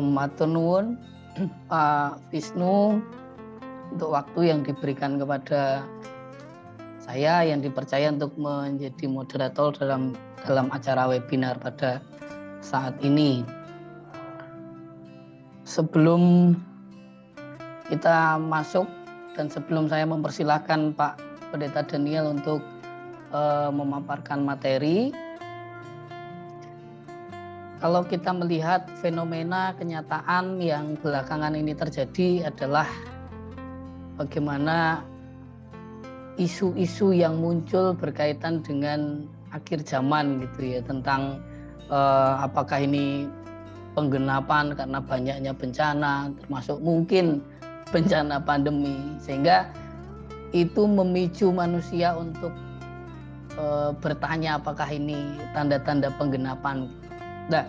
Matur nuwun Pak Wisnu untuk waktu yang diberikan kepada saya yang dipercaya untuk menjadi moderator dalam acara webinar pada saat ini. Sebelum kita masuk dan sebelum saya mempersilahkan Pak Pendeta Daniel untuk memaparkan materi, kalau kita melihat fenomena kenyataan yang belakangan ini terjadi adalah bagaimana isu-isu yang muncul berkaitan dengan akhir zaman gitu ya, tentang apakah ini penggenapan karena banyaknya bencana, termasuk mungkin bencana pandemi, sehingga itu memicu manusia untuk bertanya apakah ini tanda-tanda penggenapan. Nah,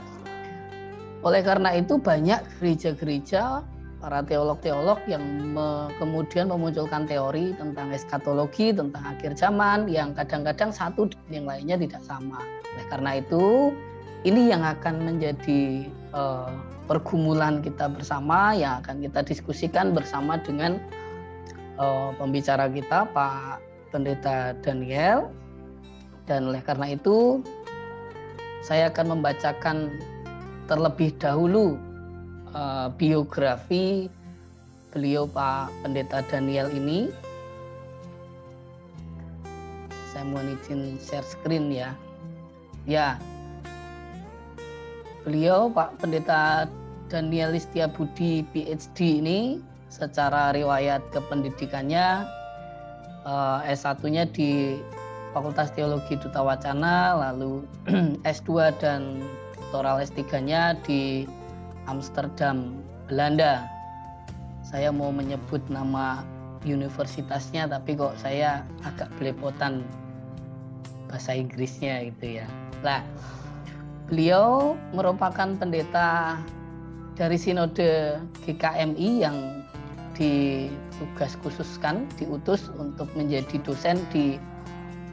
oleh karena itu banyak gereja-gereja, para teolog-teolog yang kemudian memunculkan teori tentang eskatologi, tentang akhir zaman yang kadang-kadang satu dengan yang lainnya tidak sama. Oleh karena itu, ini yang akan menjadi pergumulan kita bersama, yang akan kita diskusikan bersama dengan pembicara kita, Pak Pendeta Daniel. Dan oleh karena itu, saya akan membacakan terlebih dahulu biografi beliau Pak Pendeta Daniel ini. Saya mohon izin share screen ya. Ya, beliau Pak Pendeta Daniel Setiabudi PhD ini secara riwayat kependidikannya S1-nya di Fakultas Teologi Duta Wacana, lalu S2 dan doktoral S3-nya di Amsterdam, Belanda. Saya mau menyebut nama universitasnya, tapi kok saya agak belepotan bahasa Inggrisnya gitu ya. Nah, beliau merupakan pendeta dari Sinode GKMI yang ditugas khususkan, diutus untuk menjadi dosen di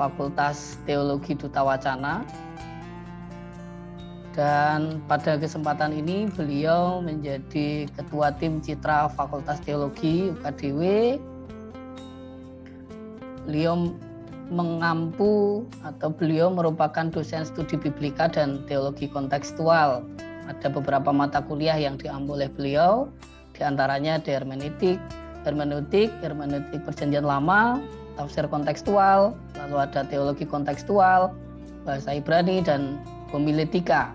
Fakultas Teologi Duta Wacana. Dan pada kesempatan ini beliau menjadi Ketua Tim Citra Fakultas Teologi UKDW. Beliau mengampu atau beliau merupakan dosen studi biblika dan teologi kontekstual. Ada beberapa mata kuliah yang diampu oleh beliau, diantaranya hermeneutik Perjanjian Lama, tafsir kontekstual, lalu ada teologi kontekstual, bahasa Ibrani, dan homiletika.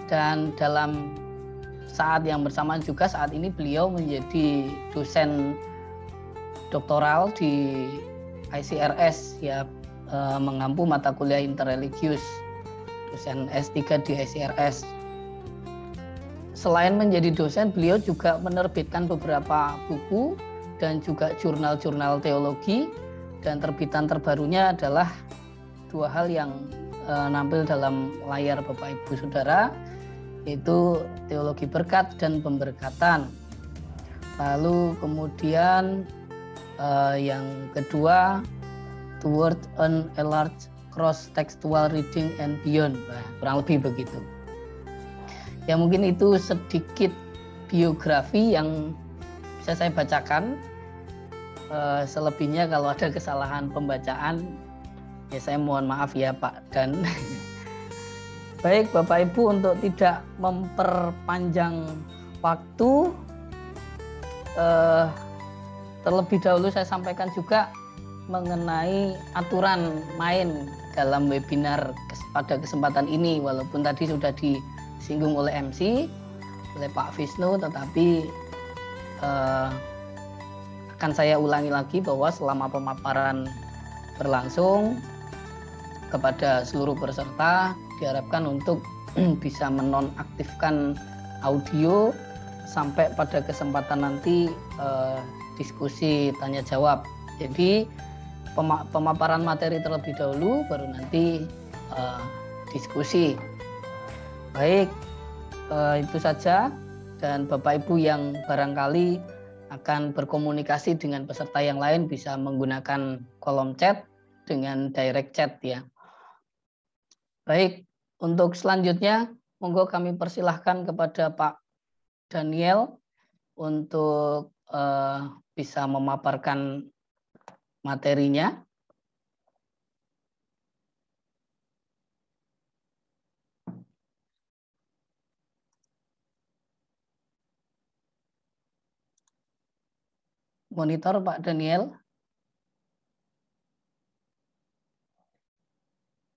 Dan dalam saat yang bersamaan juga saat ini beliau menjadi dosen doktoral di ICRS ya, mengampu mata kuliah interreligius, dosen S3 di ICRS. Selain menjadi dosen, beliau juga menerbitkan beberapa buku dan juga jurnal-jurnal teologi, dan terbitan terbarunya adalah dua hal yang nampil dalam layar Bapak Ibu Saudara, yaitu Teologi Berkat dan Pemberkatan. Lalu kemudian yang kedua, Towards an Enlarged Cross-Textual Reading and Beyond. Nah, kurang lebih begitu. Ya, mungkin itu sedikit biografi yang bisa saya bacakan. Selebihnya kalau ada kesalahan pembacaan, ya saya mohon maaf ya Pak. Dan baik Bapak Ibu, untuk tidak memperpanjang waktu, terlebih dahulu saya sampaikan juga mengenai aturan main dalam webinar pada kesempatan ini. Walaupun tadi sudah disinggung oleh MC, oleh Pak Wisnu, tetapi akan saya ulangi lagi bahwa selama pemaparan berlangsung, kepada seluruh peserta diharapkan untuk bisa menonaktifkan audio sampai pada kesempatan nanti diskusi tanya jawab. Jadi pemaparan materi terlebih dahulu, baru nanti diskusi. Baik, itu saja. Dan Bapak Ibu yang barangkali akan berkomunikasi dengan peserta yang lain bisa menggunakan kolom chat dengan direct chat ya. Baik, untuk selanjutnya monggo kami persilahkan kepada Pak Daniel untuk bisa memaparkan materinya. Monitor Pak Daniel.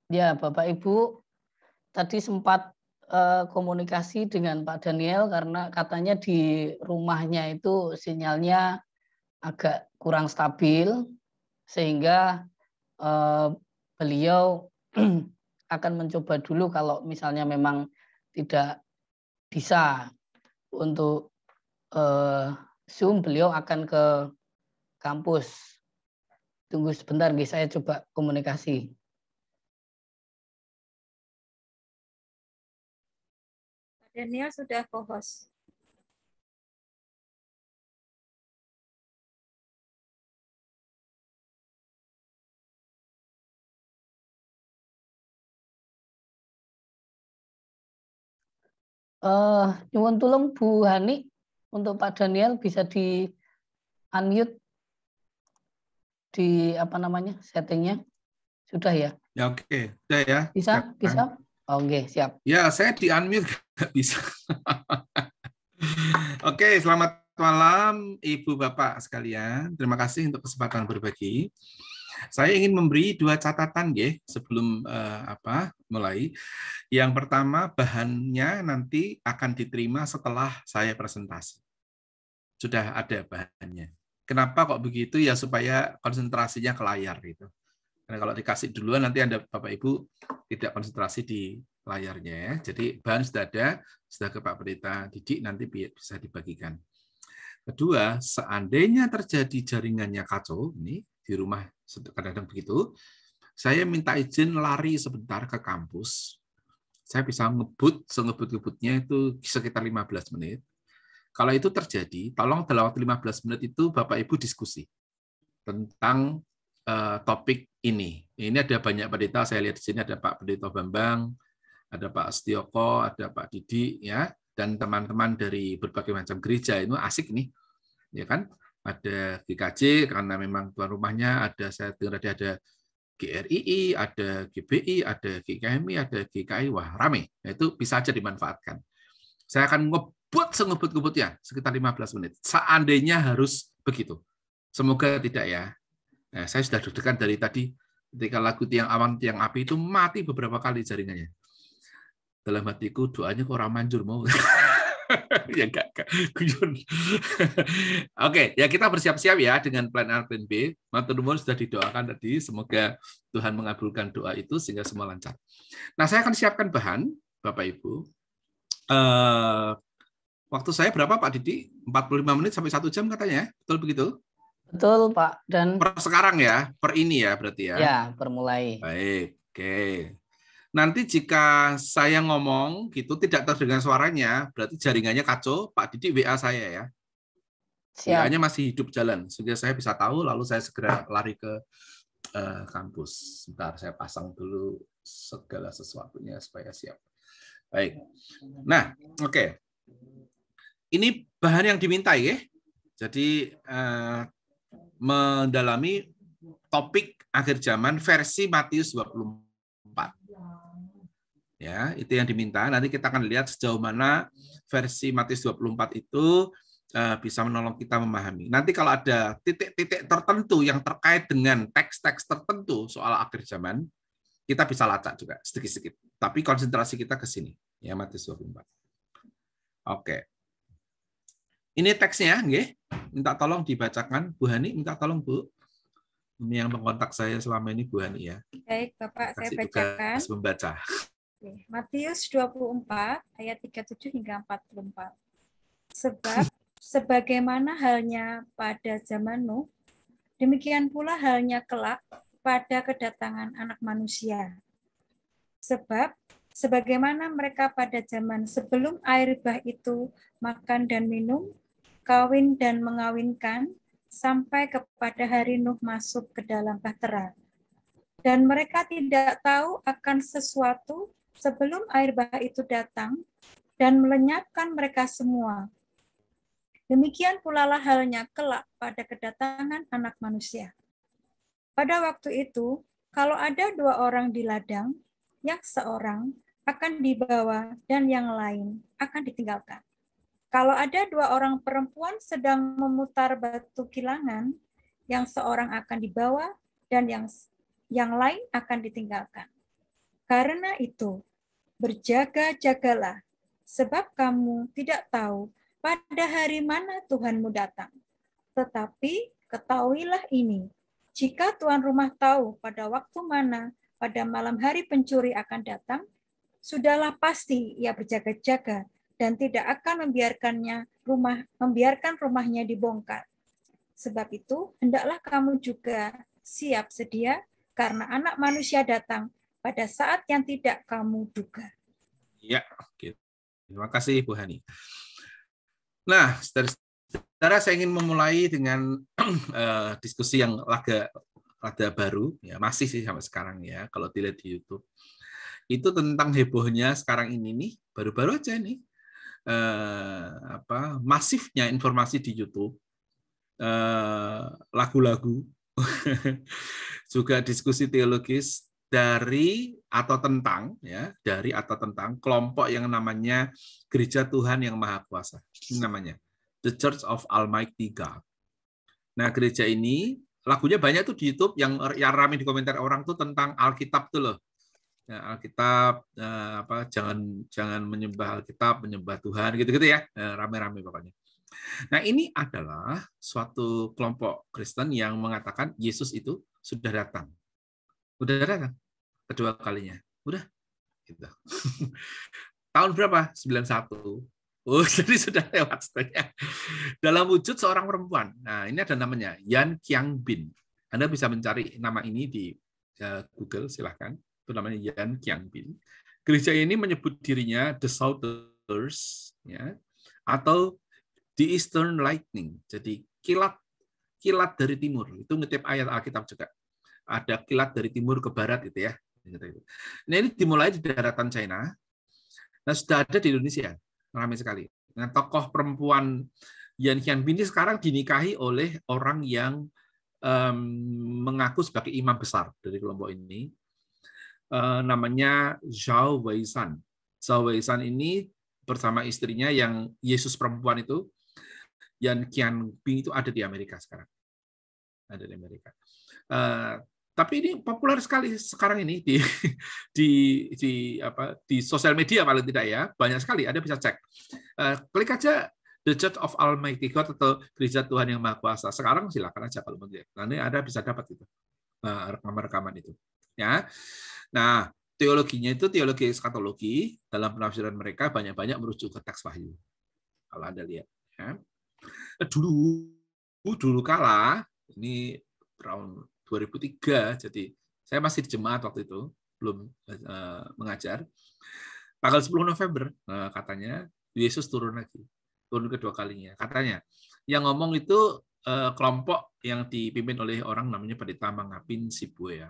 Ya, Bapak Ibu, tadi sempat komunikasi dengan Pak Daniel karena katanya di rumahnya itu sinyalnya agak kurang stabil, sehingga beliau akan mencoba dulu kalau misalnya memang tidak bisa untuk Zoom, beliau akan ke kampus. Tunggu sebentar, guys, saya coba komunikasi. Daniel sudah co-host. Nyuwun tulung Bu Hani, untuk Pak Daniel bisa di unmute di apa namanya settingnya, sudah ya? Ya oke, sudah ya. Bisa, sekarang. bisa. Oke, siap. Ya saya di unmute nggak bisa. Oke, selamat malam Ibu Bapak sekalian. Terima kasih untuk kesempatan berbagi. Saya ingin memberi 2 catatan ya sebelum mulai. Yang pertama, bahannya nanti akan diterima setelah saya presentasi. Sudah ada bahannya. Kenapa kok begitu? Ya supaya konsentrasinya ke layar gitu. Karena kalau dikasih duluan nanti Anda Bapak Ibu tidak konsentrasi di layarnya ya. Jadi bahan sudah ada, sudah ke Pak Pendeta Didik, nanti bisa dibagikan. Kedua, seandainya terjadi jaringannya kacau, ini di rumah kadang-kadang begitu, saya minta izin lari sebentar ke kampus. Saya bisa ngebut, sengebut-ngebutnya itu sekitar 15 menit. Kalau itu terjadi, tolong dalam waktu 15 menit itu Bapak Ibu diskusi tentang topik ini. Ini ada banyak pendeta, saya lihat di sini ada Pak Pendeta Bambang, ada Pak Setioko, ada Pak Didi, ya, dan teman-teman dari berbagai macam gereja. Itu asik nih, ya kan? Ada GKJ karena memang tuan rumahnya, ada saya dengar ada GRII, ada GBI, ada GKMI, ada GKI, wah rame. Nah, itu bisa aja dimanfaatkan. Saya akan ngebut sengebut-ngebutnya sekitar 15 menit. Seandainya harus begitu. Semoga tidak ya. Nah, saya sudah deg-degan dari tadi ketika lagu Tiang Awan, Tiang Api itu mati beberapa kali jaringannya. Dalam hatiku doanya kok orang manjur mau. Ya enggak guyon. Oke, ya kita bersiap-siap ya dengan plan A, plan B. Matur nuwun sudah didoakan tadi, semoga Tuhan mengabulkan doa itu sehingga semua lancar. Nah, saya akan siapkan bahan, Bapak Ibu. Waktu saya berapa Pak Didi? 45 menit sampai 1 jam katanya, betul begitu? Betul Pak, dan per sekarang ya, per ini ya berarti ya? Ya, permulai. Baik, oke. Nanti jika saya ngomong gitu tidak terdengar suaranya, berarti jaringannya kacau, Pak Didi WA saya ya. WA-nya masih hidup jalan, sehingga saya bisa tahu, lalu saya segera lari ke kampus. Sebentar, saya pasang dulu segala sesuatunya supaya siap. Baik. Nah, oke. Ini bahan yang diminta ya. Jadi mendalami topik akhir zaman versi Matius 24. Ya, itu yang diminta. Nanti kita akan lihat sejauh mana versi Matius 24 itu bisa menolong kita memahami. Nanti kalau ada titik-titik tertentu yang terkait dengan teks-teks tertentu soal akhir zaman, kita bisa lacak juga sedikit-sedikit. Tapi konsentrasi kita ke sini, ya Matius 24. Oke. Ini teksnya, nggih. Minta tolong dibacakan. Bu Hani, minta tolong Bu. Ini yang mengontak saya selama ini Bu Hani ya. Baik, Bapak, saya bacakan. Membaca. Matius 24 ayat 37 hingga 44. Sebab sebagaimana halnya pada zaman Nuh, demikian pula halnya kelak pada kedatangan Anak Manusia. Sebab sebagaimana mereka pada zaman sebelum air bah itu makan dan minum, kawin dan mengawinkan, sampai kepada hari Nuh masuk ke dalam bahtera. Dan mereka tidak tahu akan sesuatu sebelum air bah itu datang dan melenyapkan mereka semua. Demikian pula lah halnya kelak pada kedatangan Anak Manusia. Pada waktu itu, kalau ada 2 orang di ladang, yang seorang akan dibawa dan yang lain akan ditinggalkan. Kalau ada 2 orang perempuan sedang memutar batu kilangan, yang seorang akan dibawa dan yang lain akan ditinggalkan. Karena itu, berjaga-jagalah, sebab kamu tidak tahu pada hari mana Tuhanmu datang. Tetapi ketahuilah ini, jika tuan rumah tahu pada waktu mana pada malam hari pencuri akan datang, sudahlah pasti ia berjaga-jaga dan tidak akan membiarkan rumahnya dibongkar. Sebab itu, hendaklah kamu juga siap sedia, karena Anak Manusia datang pada saat yang tidak kamu duga. Ya, oke. Terima kasih Bu Hani. Nah, saudara, saya ingin memulai dengan diskusi yang rada baru, ya masih sih sampai sekarang ya, kalau dilihat di YouTube. Itu tentang hebohnya sekarang ini nih, baru-baru aja nih, masifnya informasi di YouTube, lagu-lagu, juga diskusi teologis dari atau tentang kelompok yang namanya Gereja Tuhan yang Maha Kuasa. Ini namanya The Church of Almighty God. Nah, gereja ini lagunya banyak tuh di YouTube yang ramai di komentar orang tuh tentang Alkitab tuh loh. Ya, Alkitab jangan menyembah Alkitab, menyembah Tuhan gitu-gitu ya. Rame-rame pokoknya. Nah, ini adalah suatu kelompok Kristen yang mengatakan Yesus itu sudah datang. Udah datang kedua kalinya. Udah. Gitu. Tahun berapa? 91. Oh, jadi sudah lewat setengah. Dalam wujud seorang perempuan. Nah, ini ada namanya Yan Qiang Bin. Anda bisa mencari nama ini di Google, silahkan. Itu namanya Yan Qiang Bin. Gereja ini menyebut dirinya The Southers, ya, atau The Eastern Lightning. Jadi kilat dari timur. Itu ngutip ayat Alkitab juga. Ada kilat dari timur ke barat gitu ya. Nah, ini dimulai di daratan China. Nah, sudah ada di Indonesia. Ramai sekali. Nah, tokoh perempuan Yan Qiang Bin ini sekarang dinikahi oleh orang yang mengaku sebagai imam besar dari kelompok ini. Namanya Zhao Weishan. Zhao Weishan ini bersama istrinya yang Yesus perempuan itu, Yan Qiang Bin, itu ada di Amerika sekarang. Ada di Amerika. Tapi ini populer sekali sekarang ini di sosial media paling tidak ya, banyak sekali. Anda bisa cek. Klik aja The Church of Almighty God atau Gereja Tuhan yang Maha Kuasa. Sekarang silakan aja kalau mau lihat. Nanti Anda bisa dapat itu rekaman-rekaman itu. Ya. Nah, teologinya itu teologi eskatologi. Dalam penafsiran mereka banyak-banyak merujuk ke teks Wahyu. Kalau Anda lihat. Ya. Dulu kala ini tahun 2003, jadi saya masih di jemaat waktu itu, belum mengajar. Tanggal 10 November katanya Yesus turun lagi, turun kedua kalinya. Katanya yang ngomong itu kelompok yang dipimpin oleh orang namanya Pendeta Mangapin Sibuya.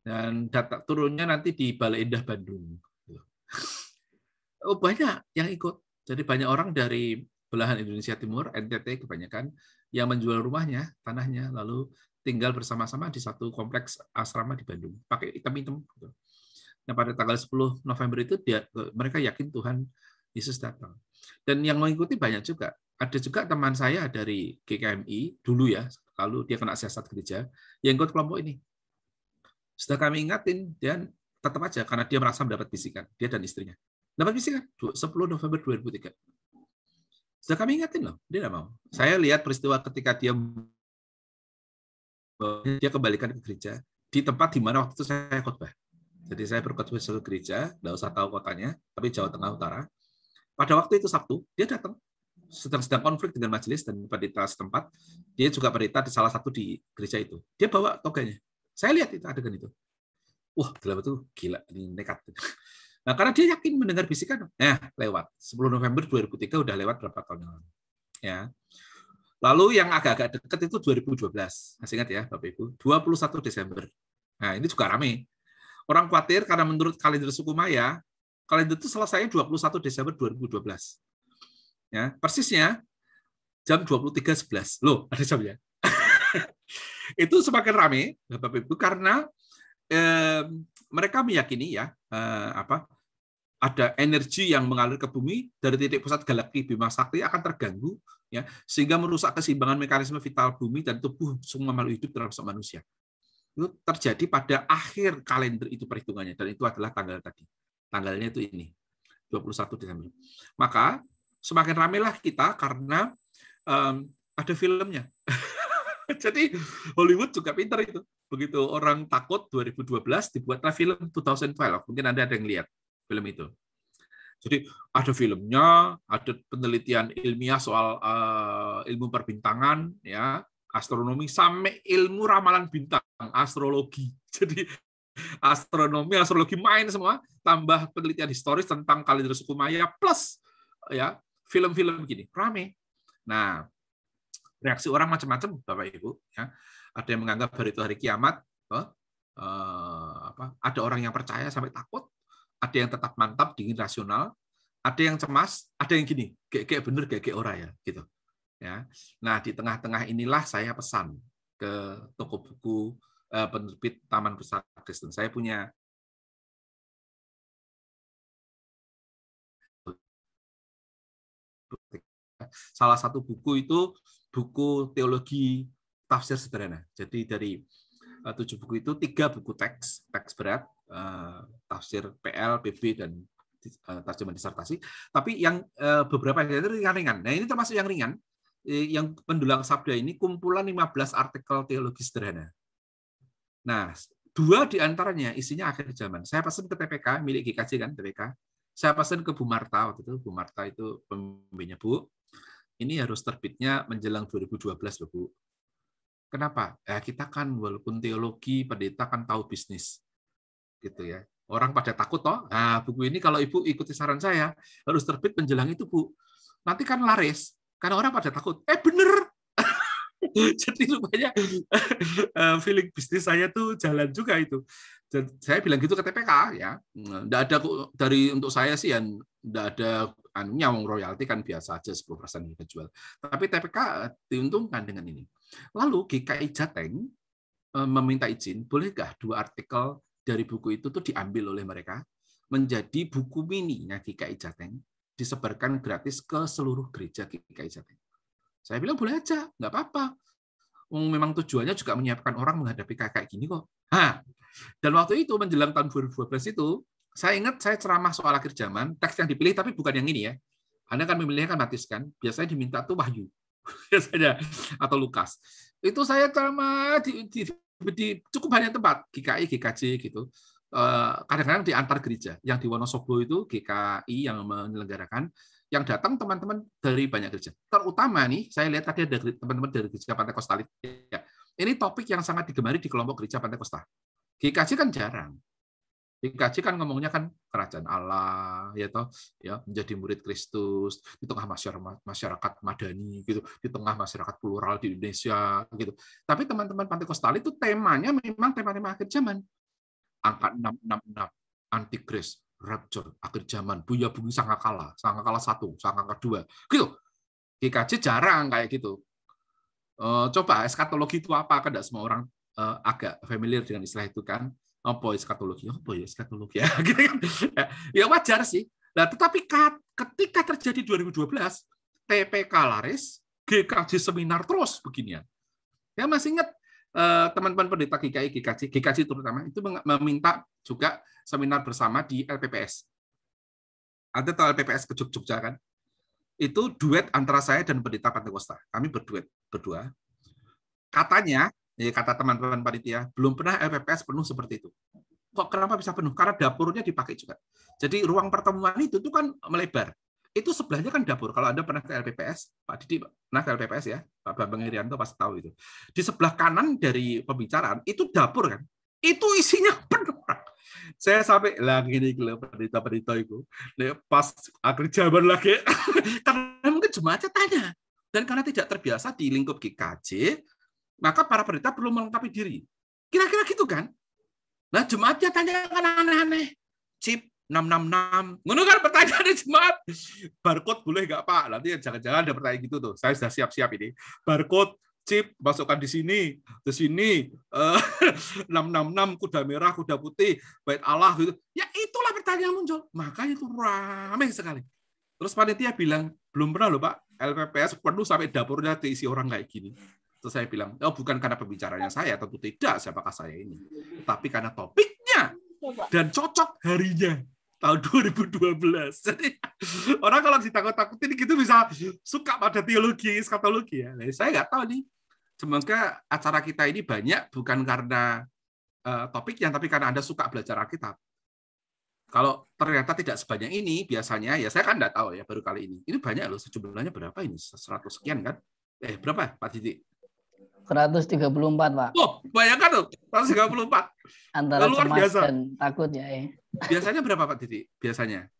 Dan turunnya nanti di Balai Indah Bandung. Oh, banyak yang ikut. Jadi banyak orang dari belahan Indonesia Timur, NTT kebanyakan, yang menjual rumahnya, tanahnya, lalu tinggal bersama-sama di satu kompleks asrama di Bandung, pakai hitam-hitam. Nah, pada tanggal 10 November itu mereka yakin Tuhan Yesus datang. Dan yang mengikuti banyak juga. Ada juga teman saya dari GKMI, dulu ya, lalu dia kena siasat gereja, yang ikut kelompok ini. Sudah kami ingatin, dan tetap aja, karena dia merasa mendapat bisikan, dia dan istrinya. Dapat bisikan, 10 November 2003. Sudah kami ingatin loh, dia tidak mau. Saya lihat peristiwa ketika dia kembalikan ke gereja di tempat di mana waktu itu saya khotbah. Jadi saya berkhotbah di suatu gereja, tidak usah tahu kotanya, tapi Jawa Tengah Utara. Pada waktu itu Sabtu, dia datang sedang konflik dengan majelis dan pendeta setempat. Dia juga pendeta di salah satu di gereja itu. Dia bawa toganya. Saya lihat itu adegan itu. Wah, gila, ini nekat. Nah, karena dia yakin mendengar bisikan, lewat. 10 November 2003 udah lewat berapa tahun yang lalu. Ya. Lalu yang agak-agak dekat itu 2012. Masih ingat ya, Bapak Ibu? 21 Desember. Nah, ini juga ramai. Orang khawatir karena menurut kalender suku Maya, kalender itu selesai 21 Desember 2012. Ya, persisnya jam 23.11. Loh, ada jamnya. Itu semakin ramai, Bapak Ibu, karena mereka meyakini ya ada energi yang mengalir ke bumi dari titik pusat galaksi Bima Sakti akan terganggu ya, sehingga merusak keseimbangan mekanisme vital bumi dan tubuh semua makhluk hidup termasuk manusia. Itu terjadi pada akhir kalender itu perhitungannya, dan itu adalah tanggal tadi. Tanggalnya itu ini, 21 Desember. Maka semakin ramailah kita karena ada filmnya. Jadi Hollywood juga pintar itu. Begitu orang takut 2012 dibuatlah film 2012. Mungkin Anda ada yang lihat film itu. Jadi ada filmnya, ada penelitian ilmiah soal ilmu perbintangan, ya, astronomi, sampai ilmu ramalan bintang, astrologi. Jadi astronomi, astrologi main semua, tambah penelitian historis tentang kalender suku Maya, plus ya film-film begini, rame. Nah, reaksi orang macam-macam, Bapak Ibu. Ya. Ada yang menganggap hari itu hari kiamat, ada orang yang percaya sampai takut, ada yang tetap mantap, dingin, rasional, ada yang cemas, ada yang gini, kayak bener, kayak ora ya, gitu. Ya. Nah, di tengah-tengah inilah saya pesan ke toko buku penerbit Taman Pusaka Kristen. Saya punya salah satu buku itu buku teologi tafsir sederhana. Jadi dari 7 buku itu 3 buku teks berat, tafsir PL, PB, dan terjemahan disertasi. Tapi yang beberapa itu ringan-ringan. Nah, ini termasuk yang ringan. Yang Pendulang Sabda ini kumpulan 15 artikel teologi sederhana. Nah, 2 di antaranya isinya akhir zaman. Saya pesan ke TPK, milik GKJ kan, TPK. Saya pesan ke Bu Marta waktu itu. Bu Marta itu pembimbingnya, Bu. Ini harus terbitnya menjelang 2012, Bu. Kenapa? Ya, kita kan walaupun teologi, pendeta kan tahu bisnis. Gitu ya. Orang pada takut toh. Nah, buku ini kalau Ibu ikuti saran saya, harus terbit menjelang itu, Bu. Nanti kan laris. Karena orang pada takut. Bener. Jadi rupanya feeling bisnis saya tuh jalan juga itu. Dan saya bilang gitu ke TPK ya. Enggak ada untuk saya sih yang enggak ada anunya, royalti kan biasa aja 10% kita jual. Tapi TPK diuntungkan dengan ini. Lalu GKI Jateng meminta izin, bolehkah 2 artikel dari buku itu tuh diambil oleh mereka menjadi buku mininya GKI Jateng, disebarkan gratis ke seluruh gereja GKI Jateng. Saya bilang boleh aja, nggak apa-apa. Memang tujuannya juga menyiapkan orang menghadapi kayak gini kok. Dan waktu itu menjelang tahun 2012 itu, saya ingat saya ceramah soal akhir zaman, teks yang dipilih tapi bukan yang ini ya. Anda kan memilihnya kan Matius kan, biasanya diminta tuh Wahyu, biasanya, atau Lukas. Itu saya ceramah di cukup banyak tempat, GKI, GKJ gitu. Kadang-kadang di antar gereja, yang di Wonosobo itu GKI yang menyelenggarakan, yang datang teman-teman dari banyak gereja. Terutama nih, saya lihat tadi ada teman-teman dari gereja Pantai Kostal. Ya. Ini topik yang sangat digemari di kelompok gereja Pantai Kostal. GKJ kan jarang. GKJ kan ngomongnya kan kerajaan Allah, ya toh, ya menjadi murid Kristus di tengah masyarakat madani gitu, di tengah masyarakat plural di Indonesia gitu. Tapi teman-teman Pantai Kostal itu temanya memang tema-tema akhir zaman. Angka 666, Antikris, Rapture, akhir zaman, Buya Bumi Sangkakala 1, Sangkakala 2, gitu. GKJ jarang kayak gitu. Coba eskatologi itu apa? Kan tidak semua orang agak familiar dengan istilah itu kan. Apa eskatologi? Apa ya eskatologi? Ya, gitu kan. Ya wajar sih. Nah, tetapi ketika terjadi 2012, TPK laris, GKJ seminar terus beginian. Ya masih ingat teman-teman pendeta GKJ terutama itu meminta juga seminar bersama di LPPS. Ada tahu LPPS ke Jogja kan? Itu duet antara saya dan pendeta Pantai Kosta. Kami berdua. Katanya, kata teman-teman panitia, belum pernah LPPS penuh seperti itu. Kok kenapa bisa penuh? Karena dapurnya dipakai juga. Jadi ruang pertemuan itu kan melebar. Itu sebelahnya kan dapur. Kalau Anda pernah ke LPPS, Pak Didi pernah ke LPPS ya, Pak Bambang Irianto pasti tahu itu. Di sebelah kanan dari pembicaraan itu dapur kan. Itu isinya penuh. Saya sampai lagi nih pendeta itu. Pas akhir zaman lagi, karena mungkin jemaatnya tanya. Dan karena tidak terbiasa di lingkup GKJ, maka para pendeta perlu melengkapi diri. Kira-kira gitu kan? Nah, jemaatnya tanya kan aneh-aneh. Chip 666. Ngono kan pertanyaannya jemaat. Barcode boleh nggak Pak? Nanti jangan-jangan ada pertanyaan gitu tuh. Saya sudah siap-siap ini. Barcode, chip, masukkan di sini. Di sini. 666, kuda merah, kuda putih, bait Allah. Gitu. Ya itulah pertanyaan yang muncul. Makanya itu ramai sekali. Terus panitia bilang, belum pernah loh Pak, LPPS penuh sampai dapurnya diisi orang kayak gini. Terus saya bilang, oh bukan karena pembicaranya saya, tentu tidak siapakah saya ini. Tapi karena topiknya dan cocok harinya. Tahun 2012. Jadi orang kalau ditakut-takutin gitu bisa suka pada teologi, eskatologi ya. Nah, saya nggak tahu nih. Semoga acara kita ini banyak bukan karena topiknya, tapi karena Anda suka belajar Alkitab. Kalau ternyata tidak sebanyak ini, biasanya ya saya kan nggak tahu ya baru kali ini. Ini banyak loh, sejumlahnya berapa ini? 100 sekian kan? Berapa Pak Didi? 134 Pak. Oh, bayangkan tuh, 134. Antara luar cemas biasa. dan takut ya. Biasanya berapa Pak Didi? Biasanya?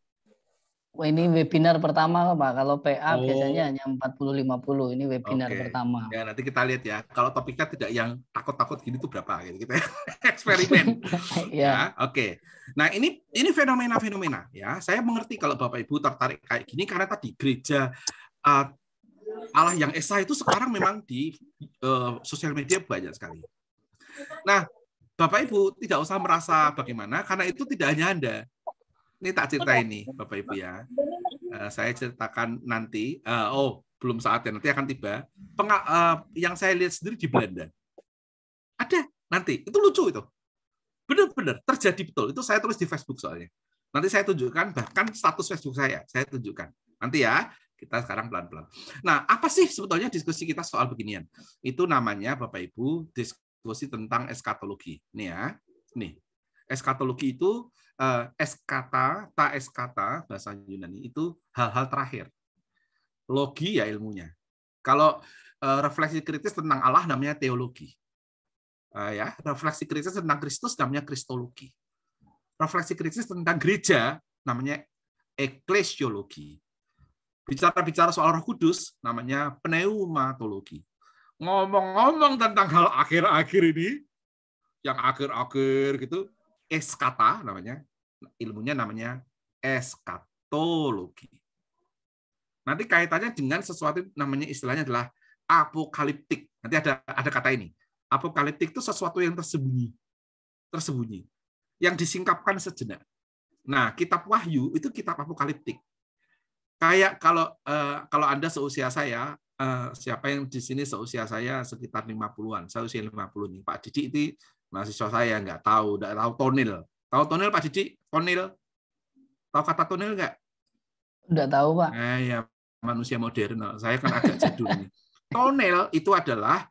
Wah, ini webinar pertama Pak. Kalau PA Oh. biasanya hanya 40-50. Ini webinar Oke. pertama. Ya, nanti kita lihat ya. Kalau topiknya tidak yang takut-takut gini tuh berapa gitu kita eksperimen. Ya, oke. Nah, ini fenomena-fenomena ya. Saya mengerti kalau Bapak Ibu tertarik kayak gini karena tadi gereja Allah yang Esa itu sekarang memang di sosial media banyak sekali. Nah, Bapak Ibu tidak usah merasa bagaimana karena itu tidak hanya Anda. Ini tak cerita ini, Bapak Ibu ya. Saya ceritakan nanti. Belum saatnya, nanti akan tiba. Yang saya lihat sendiri di Belanda. Ada nanti. Itu lucu itu. Benar-benar terjadi betul. Itu saya tulis di Facebook soalnya. Nanti saya tunjukkan, bahkan status Facebook saya tunjukkan. Nanti ya, kita sekarang pelan-pelan. Nah, apa sih sebetulnya diskusi kita soal beginian? Itu namanya, Bapak Ibu, diskusi tentang eskatologi. Nih ya, nih. Eskatologi itu eskata, ta eskata, bahasa Yunani itu hal-hal terakhir. Logi ya ilmunya. Kalau refleksi kritis tentang Allah namanya teologi. Ya, refleksi kritis tentang Kristus namanya kristologi. Refleksi kritis tentang gereja namanya eklesiologi. Bicara-bicara soal Roh Kudus namanya pneumatologi. Ngomong-ngomong tentang hal akhir-akhir ini, yang akhir-akhir gitu, eskata namanya, ilmunya namanya eskatologi. Nanti kaitannya dengan sesuatu namanya istilahnya adalah apokaliptik. Nanti ada kata ini. Apokaliptik itu sesuatu yang tersembunyi, yang disingkapkan sejenak. Nah, kitab Wahyu itu kitab apokaliptik. Kayak kalau Anda seusia saya, siapa yang di sini seusia saya sekitar 50-an. Saya usia 50 nih. Pak Didi itu mahasiswa saya nggak tahu tonil. Tahu tonil Pak Didi? Tonil? Tahu kata tonil nggak? Udah tahu Pak. Ya manusia modern. Saya kan agak jadul nih. Tonel itu adalah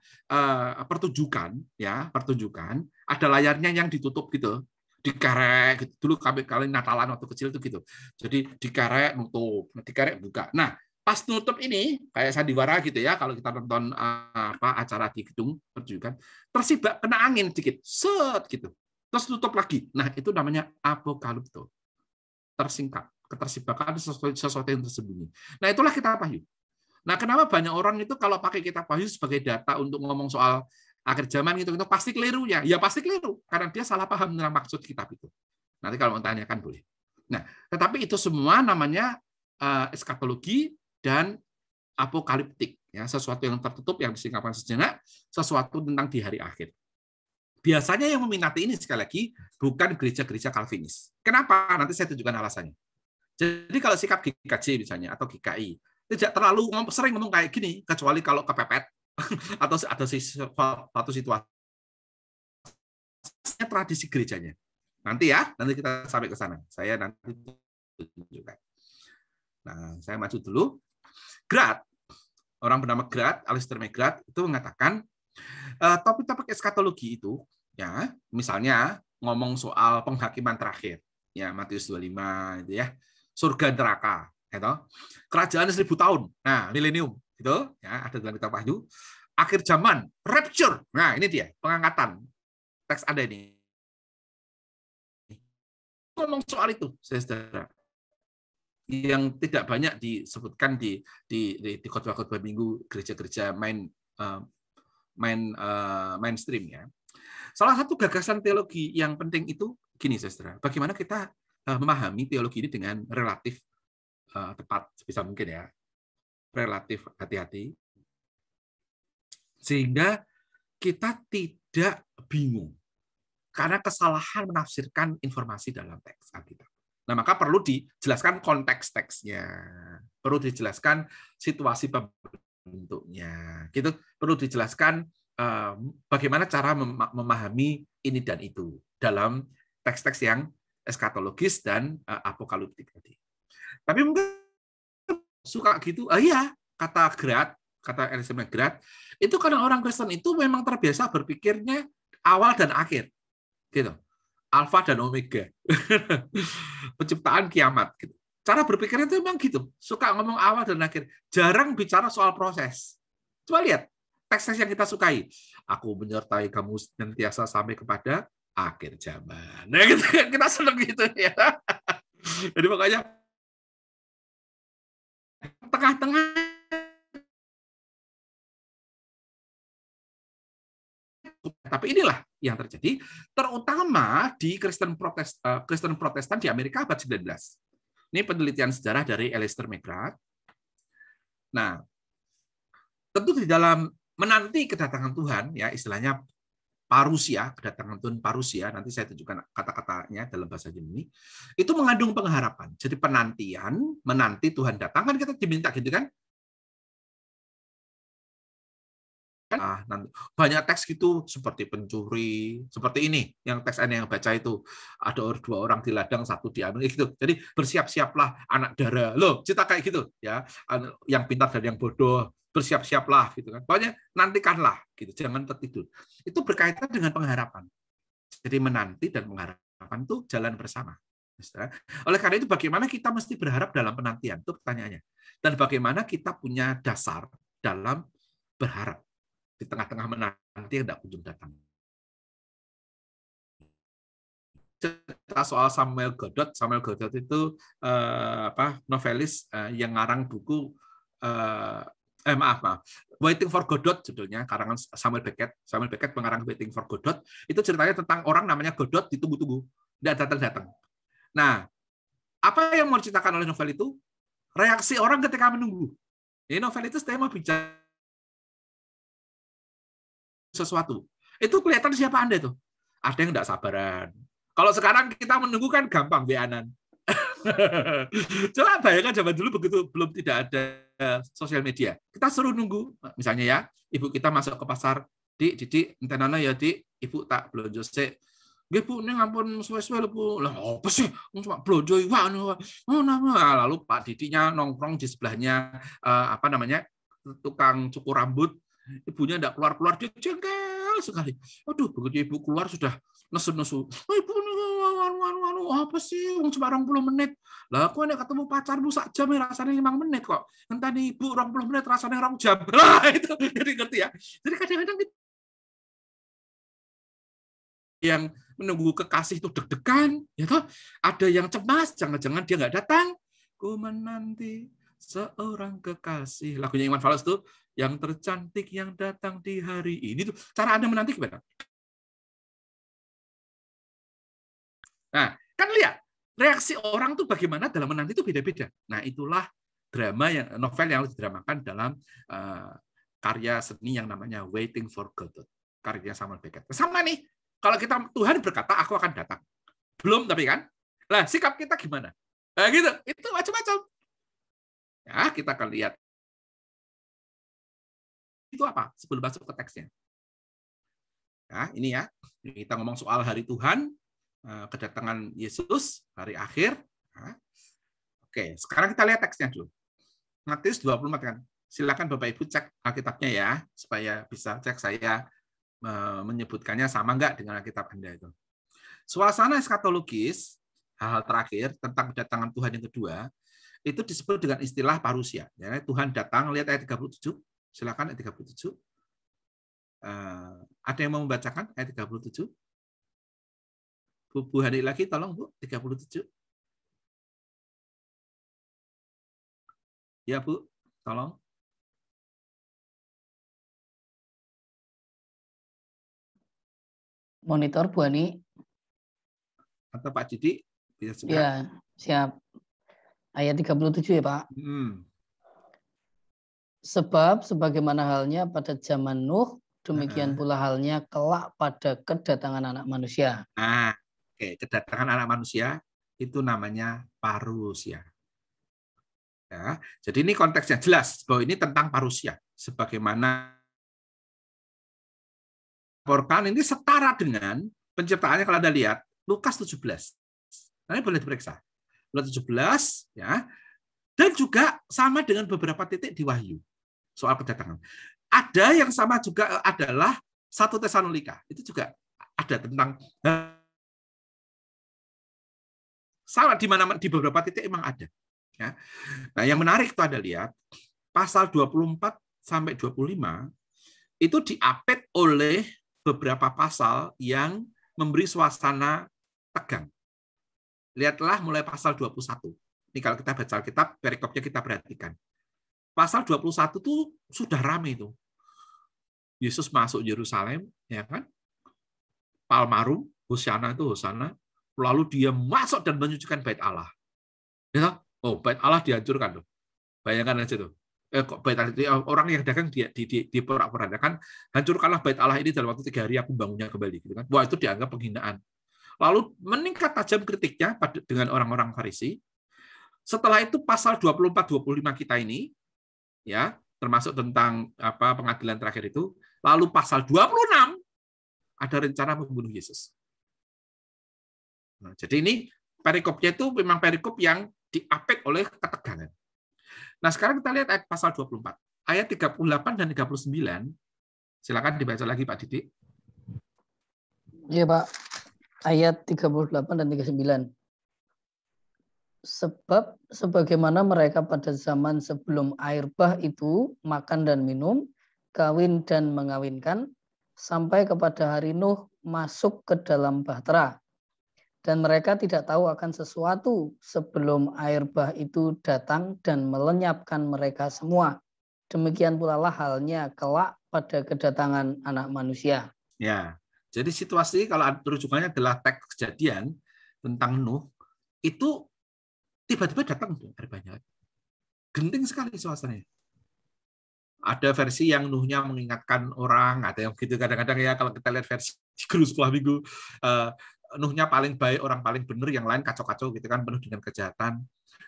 pertunjukan, ya pertunjukan. Ada layarnya yang ditutup gitu, dikarek gitu. Dulu kali Natalan waktu kecil itu gitu. Jadi dikarek nutup, dikarek buka. Nah pas nutup ini kayak sandiwara gitu ya. Kalau kita nonton acara di gedung pertunjukan, tersibak kena angin dikit, set gitu. Terus tutup lagi. Nah itu namanya apokalipto. Tersingkap, ketersibakan sesuatu yang tersembunyi. Nah itulah kitab Wahyu. Nah, kenapa banyak orang itu kalau pakai kitab Wahyu sebagai data untuk ngomong soal akhir zaman itu pasti keliru ya. Ya pasti keliru karena dia salah paham tentang maksud kitab itu. Nanti kalau mau tanyakan boleh. Nah, tetapi itu semua namanya eskatologi dan apokaliptik ya, sesuatu yang tertutup yang disingkapkan sejenak, sesuatu tentang di hari akhir. Biasanya yang meminati ini sekali lagi bukan gereja-gereja Calvinis. Kenapa? Nanti saya tunjukkan alasannya. Jadi kalau sikap GKJ misalnya atau GKI tidak terlalu sering ngomong kayak gini, kecuali kalau kepepet atau ada suatu situasi tradisi gerejanya. Nanti kita sampai ke sana. Saya nanti tunjukkan. Nah, saya maju dulu. Grad, orang bernama Grad, Alistair McGrath itu mengatakan topik-topik eskatologi itu, ya, misalnya ngomong soal penghakiman terakhir, ya Matius 25, itu ya, surga neraka. Gitu. Kerajaan 1000 tahun, nah milenium, gitu, ya ada dalam kitab Wahyu. Akhir zaman, rapture, nah ini dia pengangkatan. Teks ada ini. Ngomong soal itu, saudara, yang tidak banyak disebutkan di khotbah-khotbah minggu gereja-gereja mainstream ya. Salah satu gagasan teologi yang penting itu gini, saudara. Bagaimana kita memahami teologi ini dengan relatif tepat sebisa mungkin ya, relatif hati-hati, sehingga kita tidak bingung karena kesalahan menafsirkan informasi dalam teks Alkitab. Nah, maka perlu dijelaskan konteks teksnya, perlu dijelaskan situasi pembentuknya, gitu. Perlu dijelaskan bagaimana cara memahami ini dan itu dalam teks-teks yang eskatologis dan apokaliptik tadi. Tapi mungkin suka gitu, iya, kata Elizabeth Grad, itu karena orang Kristen itu memang terbiasa berpikirnya awal dan akhir, gitu, alfa dan omega, penciptaan kiamat, gitu. Cara berpikirnya itu memang gitu, suka ngomong awal dan akhir, jarang bicara soal proses. Coba lihat teks-teks yang kita sukai, aku menyertai kamu senantiasa sampai kepada akhir zaman. Nah, gitu, kita senang gitu ya. Jadi makanya tengah-tengah tapi inilah yang terjadi terutama di Kristen Protestan di Amerika abad 19. Ini penelitian sejarah dari Alistair McGrath. Nah, tentu di dalam menanti kedatangan Tuhan ya, istilahnya parusia, kedatangan Tuhan parusia, nanti saya tunjukkan kata-katanya dalam bahasa Yunani, itu mengandung pengharapan. Jadi penantian, menanti Tuhan datang, kan kita diminta gitu kan? Nanti banyak teks gitu seperti pencuri, seperti ini yang teks yang baca itu ada dua orang di ladang, satu diambil gitu. Jadi bersiap-siaplah anak dara. Loh, cerita kayak gitu ya. Yang pintar dan yang bodoh, bersiap-siaplah gitu kan. Pokoknya nantikanlah gitu, jangan tertidur. Itu berkaitan dengan pengharapan. Jadi menanti dan pengharapan itu jalan bersama. Oleh karena itu bagaimana kita mesti berharap dalam penantian? Itu pertanyaannya. Dan bagaimana kita punya dasar dalam berharap di tengah-tengah menanti yang tidak kunjung datang. Cerita soal Samuel Godot itu novelis yang ngarang buku maaf, Waiting for Godot judulnya, karangan Samuel Beckett. Samuel Beckett pengarang Waiting for Godot. Itu ceritanya tentang orang namanya Godot ditunggu-tunggu, tidak datang-datang. Nah, apa yang mau diceritakan oleh novel itu? Reaksi orang ketika menunggu. Ini novel itu tema bicara sesuatu. Itu kelihatan siapa Anda itu. Ada yang tidak sabaran. Kalau sekarang kita menunggu kan gampang, beanan. Coba bayangkan zaman dulu begitu belum tidak ada sosial media. Kita suruh nunggu, misalnya ya, ibu kita masuk ke pasar, Dik, entenana ya Dik, ibu tak belanja sik. Nggih Bu, ning ampun suwe-suwe lho Bu. Lah apa sih? Cuma blonjo iwak. Lalu Pak Didiknya nongkrong di sebelahnya tukang cukur rambut. Ibunya enggak keluar-keluar, dia jengkel sekali. Aduh, begitu ibu keluar sudah nesu-nesu. Oh, ibu apa sih? Cuma 20 menit. Lah aku nek ketemu pacarmu sak jam rasanya 5 menit kok. Enteni ibu 20 menit rasanya 2 jam. Lah itu jadi ngerti ya. Jadi kadang-kadang yang menunggu kekasih itu deg-degan, ya toh? Ada yang cemas, jangan-jangan dia nggak datang. Ku menanti seorang kekasih. Lagunya Iwan Fals tuh, yang tercantik yang datang di hari ini tuh. Cara Anda menanti gimana? Nah, kan lihat reaksi orang tuh bagaimana dalam menanti itu beda-beda. Nah, itulah novel yang didramakan dalam karya seni yang namanya Waiting for Godot, karya Samuel Beckett. Sama nih, kalau kita Tuhan berkata aku akan datang, belum tapi kan, lah sikap kita gimana? Nah, gitu, itu macam-macam. Ya, kita akan lihat itu apa sebelum masuk ke teksnya. Nah, ini ya, kita ngomong soal hari Tuhan, kedatangan Yesus, hari akhir. Nah, oke, sekarang kita lihat teksnya dulu. Matius 24 kan. Silakan Bapak Ibu cek Alkitabnya ya, supaya bisa cek saya menyebutkannya sama enggak dengan Alkitab Anda itu. Suasana eskatologis, hal-hal terakhir tentang kedatangan Tuhan yang kedua, itu disebut dengan istilah parusia. Ya, Tuhan datang, lihat ayat 37. Silakan ayat 37. Ada yang mau membacakan ayat 37? Bu Hani lagi, tolong Bu, 37. Ya Bu, tolong. Monitor Bu Ani. Atau Pak Didi bisa juga. Ya, siap. Ayat 37 ya Pak. Sebab sebagaimana halnya pada zaman Nuh, demikian pula halnya kelak pada kedatangan anak manusia. Nah, oke, kedatangan anak manusia itu namanya parusia. Ya, jadi ini konteksnya jelas bahwa ini tentang parusia. Sebagaimana laporkan ini setara dengan penciptaannya kalau Anda lihat Lukas 17. Nanti boleh diperiksa. Lukas 17 ya. Dan juga sama dengan beberapa titik di Wahyu soal kedatangan. Ada yang sama juga adalah 1 Tesalonika. Itu juga ada tentang sama di mana di beberapa titik emang ada. Ya. Nah, yang menarik itu Anda lihat pasal 24 sampai 25 itu diapit oleh beberapa pasal yang memberi suasana tegang. Lihatlah mulai pasal 21. Ini kalau kita baca Alkitab, perikopnya kita perhatikan. Pasal 21 itu sudah ramai itu. Yesus masuk Yerusalem, ya kan? Palmarum, Hosana itu Hosana, lalu dia masuk dan menyucikan bait Allah. Ya, oh, bait Allah dihancurkan tuh. Bayangkan aja tuh. Kok bait Allah, orang yang dagang di porak-porandakan, hancurkanlah bait Allah ini dalam waktu 3 hari aku bangunnya kembali, gitu kan. Wah, itu dianggap penghinaan. Lalu meningkat tajam kritiknya dengan orang-orang Farisi. Setelah itu pasal 24-25 kita ini, ya, termasuk tentang pengadilan terakhir itu, lalu pasal 26 ada rencana membunuh Yesus. Nah, jadi ini perikopnya itu memang perikop yang diapit oleh ketegangan. Nah, sekarang kita lihat ayat pasal 24. Ayat 38 dan 39. Silakan dibaca lagi Pak Didi. Iya, Pak. Ayat 38 dan 39. Sebab sebagaimana mereka pada zaman sebelum air bah itu makan dan minum, kawin dan mengawinkan, sampai kepada hari Nuh masuk ke dalam bahtera. Dan mereka tidak tahu akan sesuatu sebelum air bah itu datang dan melenyapkan mereka semua. Demikian pula lah halnya kelak pada kedatangan anak manusia. Ya, jadi situasi kalau rujukannya adalah teks Kejadian tentang Nuh, itu tiba-tiba datang air banyak. Genting sekali suasananya. Ada versi yang Nuhnya mengingatkan orang, ada yang gitu kadang-kadang ya kalau kita lihat versi guru sekolah minggu, Nuhnya paling baik, orang paling benar, yang lain kacau-kacau gitu kan, penuh dengan kejahatan.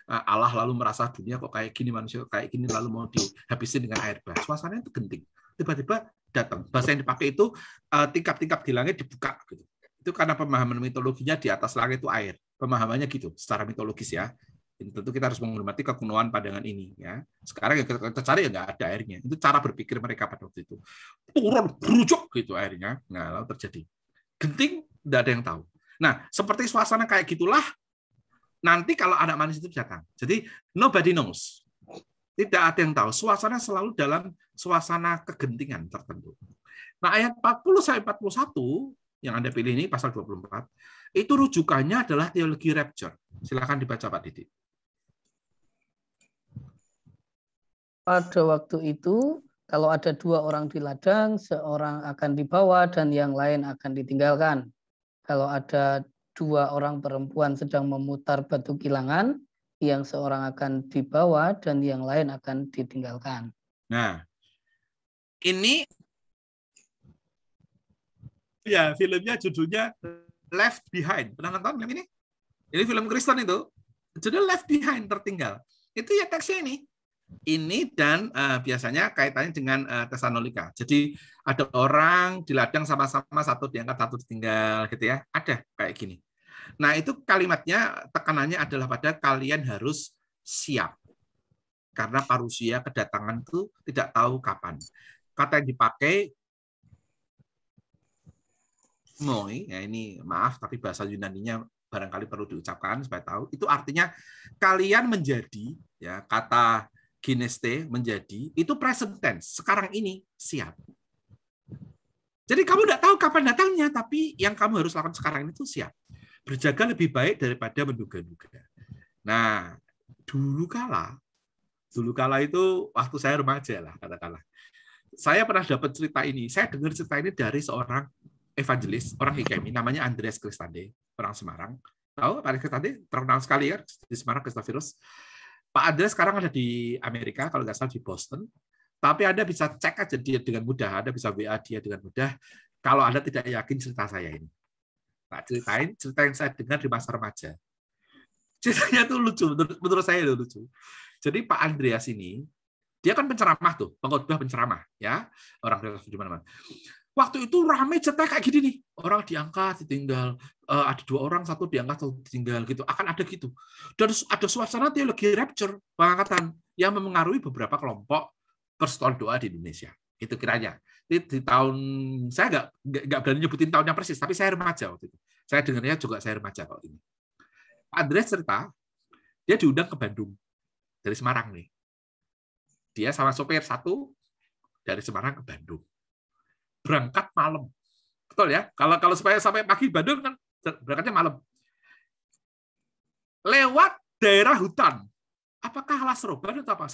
Allah lalu merasa dunia kok kayak gini, manusia kok kayak gini, lalu mau dihabisin dengan air bah. Suasananya itu genting. Tiba-tiba datang. Bahasa yang dipakai itu tingkap-tingkap di langit dibuka gitu. Itu karena pemahaman mitologinya di atas langit itu air. Pemahamannya gitu secara mitologis ya. Tentu kita harus menghormati kekunoan pandangan ini ya. Sekarang yang kita cari ya nggak ada airnya. Itu cara berpikir mereka pada waktu itu. Turun berujuk gitu airnya. Nah, lalu terjadi. Genting, nggak ada yang tahu. Nah, seperti suasana kayak gitulah nanti kalau anak manusia itu datang. Jadi nobody knows. Tidak ada yang tahu. Suasana selalu dalam suasana kegentingan tertentu. Nah, ayat 40 sampai 41 yang Anda pilih ini pasal 24, itu rujukannya adalah teologi rapture. Silakan dibaca Pak Didi. Pada waktu itu, kalau ada 2 orang di ladang, seorang akan dibawa dan yang lain akan ditinggalkan. Kalau ada 2 orang perempuan sedang memutar batu kilangan, yang seorang akan dibawa dan yang lain akan ditinggalkan. Nah, ini ya filmnya judulnya Left Behind. Pernah nonton film ini? Ini film Kristen itu. Judul Left Behind, tertinggal. Itu ya teksnya ini. Ini dan biasanya kaitannya dengan Tesalonika. Jadi ada orang di ladang sama-sama, satu diangkat, satu ditinggal gitu ya. Ada kayak gini. Nah, itu kalimatnya tekanannya adalah pada kalian harus siap. Karena parusia kedatangan itu tidak tahu kapan. Kata yang dipakai moi, ya ini maaf tapi bahasa Yunaninya barangkali perlu diucapkan supaya tahu. Itu artinya kalian menjadi, ya kata gineste menjadi, itu present tense. Sekarang ini siap. Jadi kamu tidak tahu kapan datangnya, tapi yang kamu harus lakukan sekarang itu siap. Berjaga lebih baik daripada menduga-duga. Nah, dulu kala itu waktu saya remaja lah katakanlah. Saya pernah dapat cerita ini. Saya dengar cerita ini dari seorang evangelis, orang IKMI, namanya Andreas Kristade, orang Semarang. Tahu Pak Andreas Kristade? Terkenal sekali kan di Semarang, Kristovirus. Pak Andreas sekarang ada di Amerika, kalau nggak salah di Boston. Tapi Anda bisa cek aja dia dengan mudah, Anda bisa WA dia dengan mudah. Kalau Anda tidak yakin cerita saya ini. Nah, cerita yang saya dengar di masa remaja. Ceritanya tuh lucu, menurut saya itu lucu. Jadi Pak Andreas ini, dia kan penceramah tuh, pengkhotbah penceramah, ya, orang di mana-mana. Waktu itu ramai cerita kayak gini nih, orang diangkat, ditinggal, ada 2 orang, 1 diangkat, 1 ditinggal, gitu. Akan ada gitu. Dan ada suasana teologi rapture, pengangkatan, yang memengaruhi beberapa kelompok persekutuan doa di Indonesia. Itu kiranya. Di tahun, saya nggak berani nyebutin tahunnya persis, tapi saya remaja waktu itu. Saya dengarnya juga saya remaja kalau ini. Pak Andreas cerita, dia diundang ke Bandung, dari Semarang nih. Dia sama sopir 1 dari Semarang ke Bandung. Berangkat malam. Betul ya? Kalau supaya sampai pagi Bandung kan berangkatnya malam. Lewat daerah hutan. Apakah Las Roban atau apa?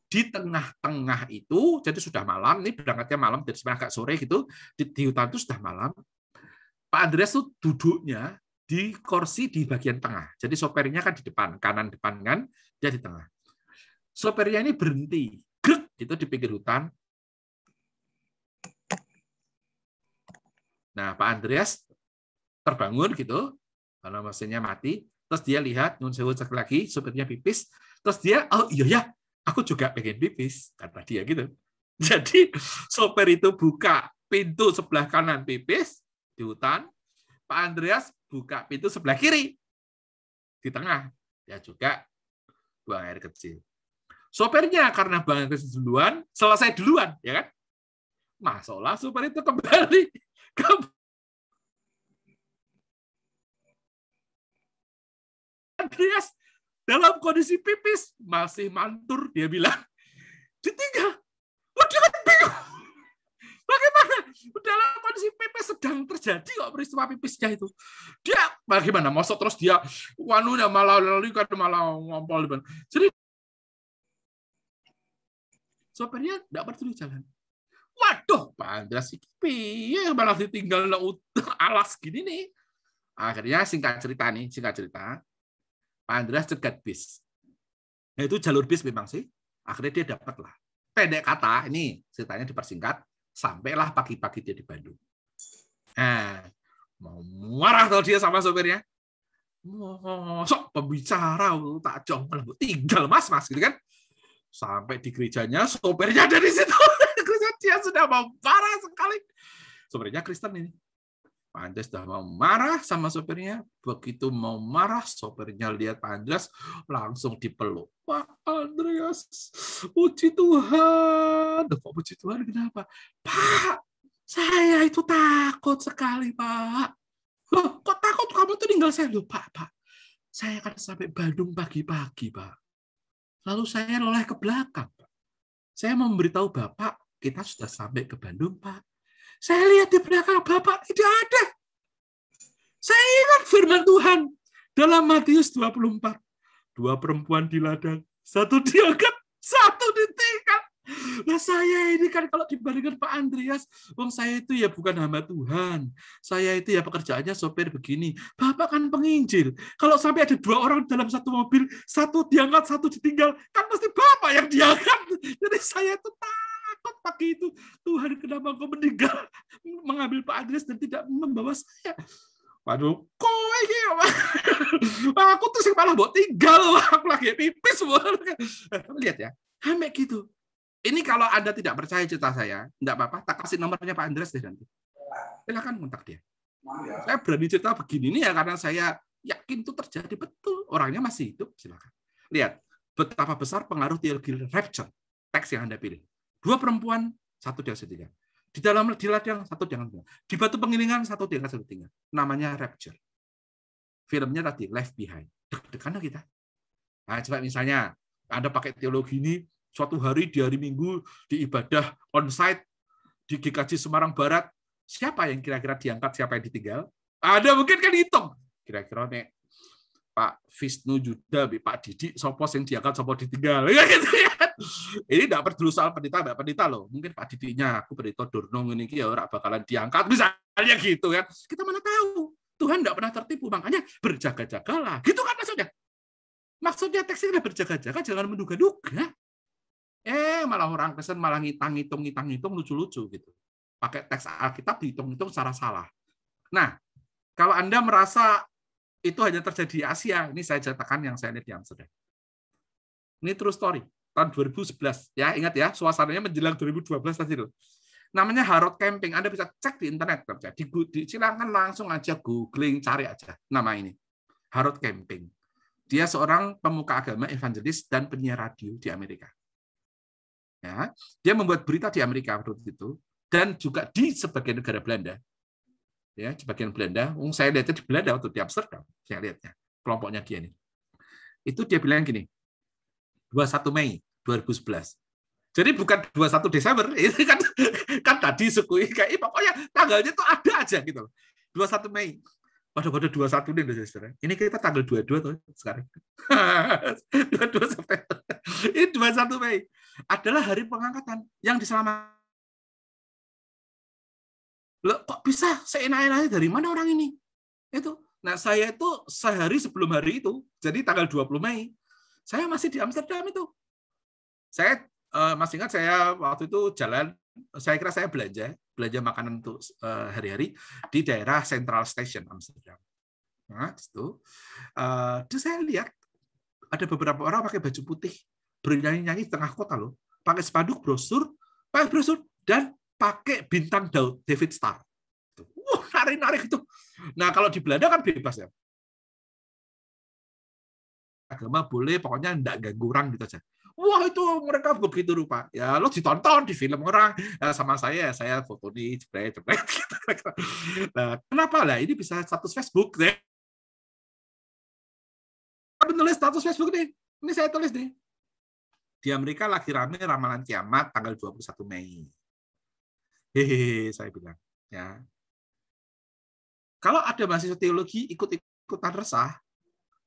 Di tengah-tengah itu, jadi sudah malam, ini berangkatnya malam, dari Semarang agak sore gitu, di hutan itu sudah malam. Pak Andreas itu duduknya di kursi di bagian tengah. Jadi sopirnya kan di depan, kanan depan kan, dia di tengah. Sopirnya ini berhenti, grek gitu di pinggir hutan. Nah, Pak Andreas terbangun gitu, karena mesinnya mati. Terus dia lihat, nun sewu cek lagi, sopirnya pipis. Terus dia, oh iya ya, aku juga pengen pipis, kata dia gitu. Jadi sopir itu buka pintu sebelah kanan pipis di hutan. Pak Andreas buka pintu sebelah kiri di tengah. Dia juga buang air kecil. Sopirnya karena buang air kecil duluan, selesai duluan, ya kan? Masalah sopir itu kembali ke Andreas dalam kondisi pipis masih mantur, dia bilang ditinggal. Wah, dia kan bingung. Bagaimana? Dalam kondisi pipis sedang terjadi kok peristiwa pipisnya itu. Dia bagaimana? Masa terus dia wanunya malah ngompol. Jadi sopirnya tidak peduli jalan. Waduh, Pak Andreas piye malah ditinggal alas gini nih. Akhirnya singkat cerita, Pak Andreas cegat bis. Nah, itu jalur bis memang sih. Akhirnya dia dapat lah. Pendek kata, ini ceritanya dipersingkat, sampailah pagi-pagi dia di Bandung. Nah, mau marah kalau dia sama sopirnya. Sok pembicara, tak jauh malah tinggal mas gitu kan. Sampai di gerejanya, sopirnya ada di situ. Dia sudah mau marah sekali. Sopirnya Kristen ini. Pak Andreas sudah mau marah sama sopirnya. Begitu mau marah, sopirnya lihat Pak Andreas, langsung dipeluk. Pak Andreas, puji Tuhan. Kok puji Tuhan kenapa? Pak, saya itu takut sekali, Pak. Loh, kok takut? Kamu tuh tinggal saya. Loh, Pak. Saya akan sampai Bandung pagi-pagi, Pak. Lalu saya noleh ke belakang, Pak. Saya memberitahu Bapak, kita sudah sampai ke Bandung, Pak. Saya lihat di belakang Bapak, tidak ada. Saya ingat firman Tuhan dalam Matius 24. 2 perempuan di ladang, 1 diangkat, 1 ditinggal. Nah, saya ini kan kalau dibandingkan Pak Andreas, saya itu ya bukan hamba Tuhan. Saya itu ya pekerjaannya sopir begini. Bapak kan penginjil. Kalau sampai ada 2 orang dalam satu mobil, 1 diangkat, 1 ditinggal, kan pasti Bapak yang diangkat. Jadi saya itu takut pagi itu. Tuhan, kenapa Kau meninggal, mengambil Pak Andreas dan tidak membawa saya? Waduh, kowe iki. Aku tuh malah mau tinggal, aku lagi pipis. Lihat ya, sampai gitu. Ini kalau Anda tidak percaya cerita saya, enggak apa-apa, tak kasih nomornya Pak Andreas deh nanti. Silakan kontak dia. Saya berani cerita begini nih ya karena saya yakin itu terjadi betul. Orangnya masih hidup, silakan. Lihat betapa besar pengaruh teologi rapture teks yang Anda pilih. 2 perempuan, 1 diangkat. Di dalam di ladang 1 diangkat. Di batu pengilingan 1 diangkat, 1 tinggal. Namanya rapture. Filmnya tadi Left Behind. Deg-degan kita. Nah, coba misalnya Anda pakai teologi ini, suatu hari di hari Minggu di ibadah on-site di GKJ Semarang Barat, siapa yang kira-kira diangkat, siapa yang ditinggal? Ada mungkin kan hitung. Kira-kira nek Pak Wisnu Yuda, Pak Didi, sopo yang diangkat, sopo ditinggal. Ya gitu ya. Ini tidak perlu soal pendeta, Mbak Pendeta loh. Mungkin Pak Didinya, aku pendeta Dornong ini ya orang bakalan diangkat, misalnya gitu kan. Kita mana tahu. Tuhan tidak pernah tertipu, makanya berjaga-jagalah. Gitu kan maksudnya. Maksudnya teksnya berjaga-jaga, jangan menduga-duga. Malah orang Kristen malah ngitung lucu-lucu gitu. Pakai teks Alkitab dihitung-hitung secara salah. Nah, kalau Anda merasa itu hanya terjadi di Asia, ini saya ceritakan yang saya lihat di Amsterdam. Ini true story, tahun 2011. Ya, ingat ya, suasananya menjelang 2012 tadi loh. Namanya Harrod Camping. Anda bisa cek di internet. Silakan langsung aja googling, cari aja nama ini. Harrod Camping. Dia seorang pemuka agama, evangelis, dan penyiar radio di Amerika. Ya, dia membuat berita di Amerika waktu itu, dan juga di sebagian negara Belanda. Ya, di bagian Belanda. Saya lihatnya di Belanda waktu di Amsterdam. Saya lihatnya kelompoknya dia nih. Itu dia bilang gini, 21 Mei 2011. Jadi bukan 21 Desember, itu kan tadi sukui kayak pokoknya tanggalnya tuh ada aja gitu loh. 21 Mei. Pada 21 nih, saudara. Ini kita tanggal 22 tuh sekarang. 22 September. Ini 21 Mei adalah hari pengangkatan yang diselamatkan. Loh, kok bisa seenak-enaknya, dari mana orang ini? Itu. Nah, saya itu sehari sebelum hari itu, jadi tanggal 20 Mei, saya masih di Amsterdam itu. Saya masih ingat saya waktu itu jalan, saya kira saya belanja makanan untuk hari-hari di daerah Central Station Amsterdam. Nah, itu saya lihat ada beberapa orang pakai baju putih bernyanyi-nyanyi di tengah kota loh, pakai spanduk brosur dan pakai bintang David Star. Nari-nari gitu. Nah, kalau di Belanda kan bebas ya. Agama boleh, pokoknya enggak ganggu orang gitu aja. Wah, itu mereka begitu rupa. Ya, lo ditonton di film orang. Ya, sama saya foto nih, jepret. Gitu. Nah, kenapa lah? Ini bisa status Facebook. Saya menulis status Facebook nih. Ini saya tulis nih. Di Amerika lagi rame ramalan kiamat tanggal 21 Mei. Hehehe, saya bilang. Ya. Kalau ada mahasiswa teologi ikut-ikutan resah,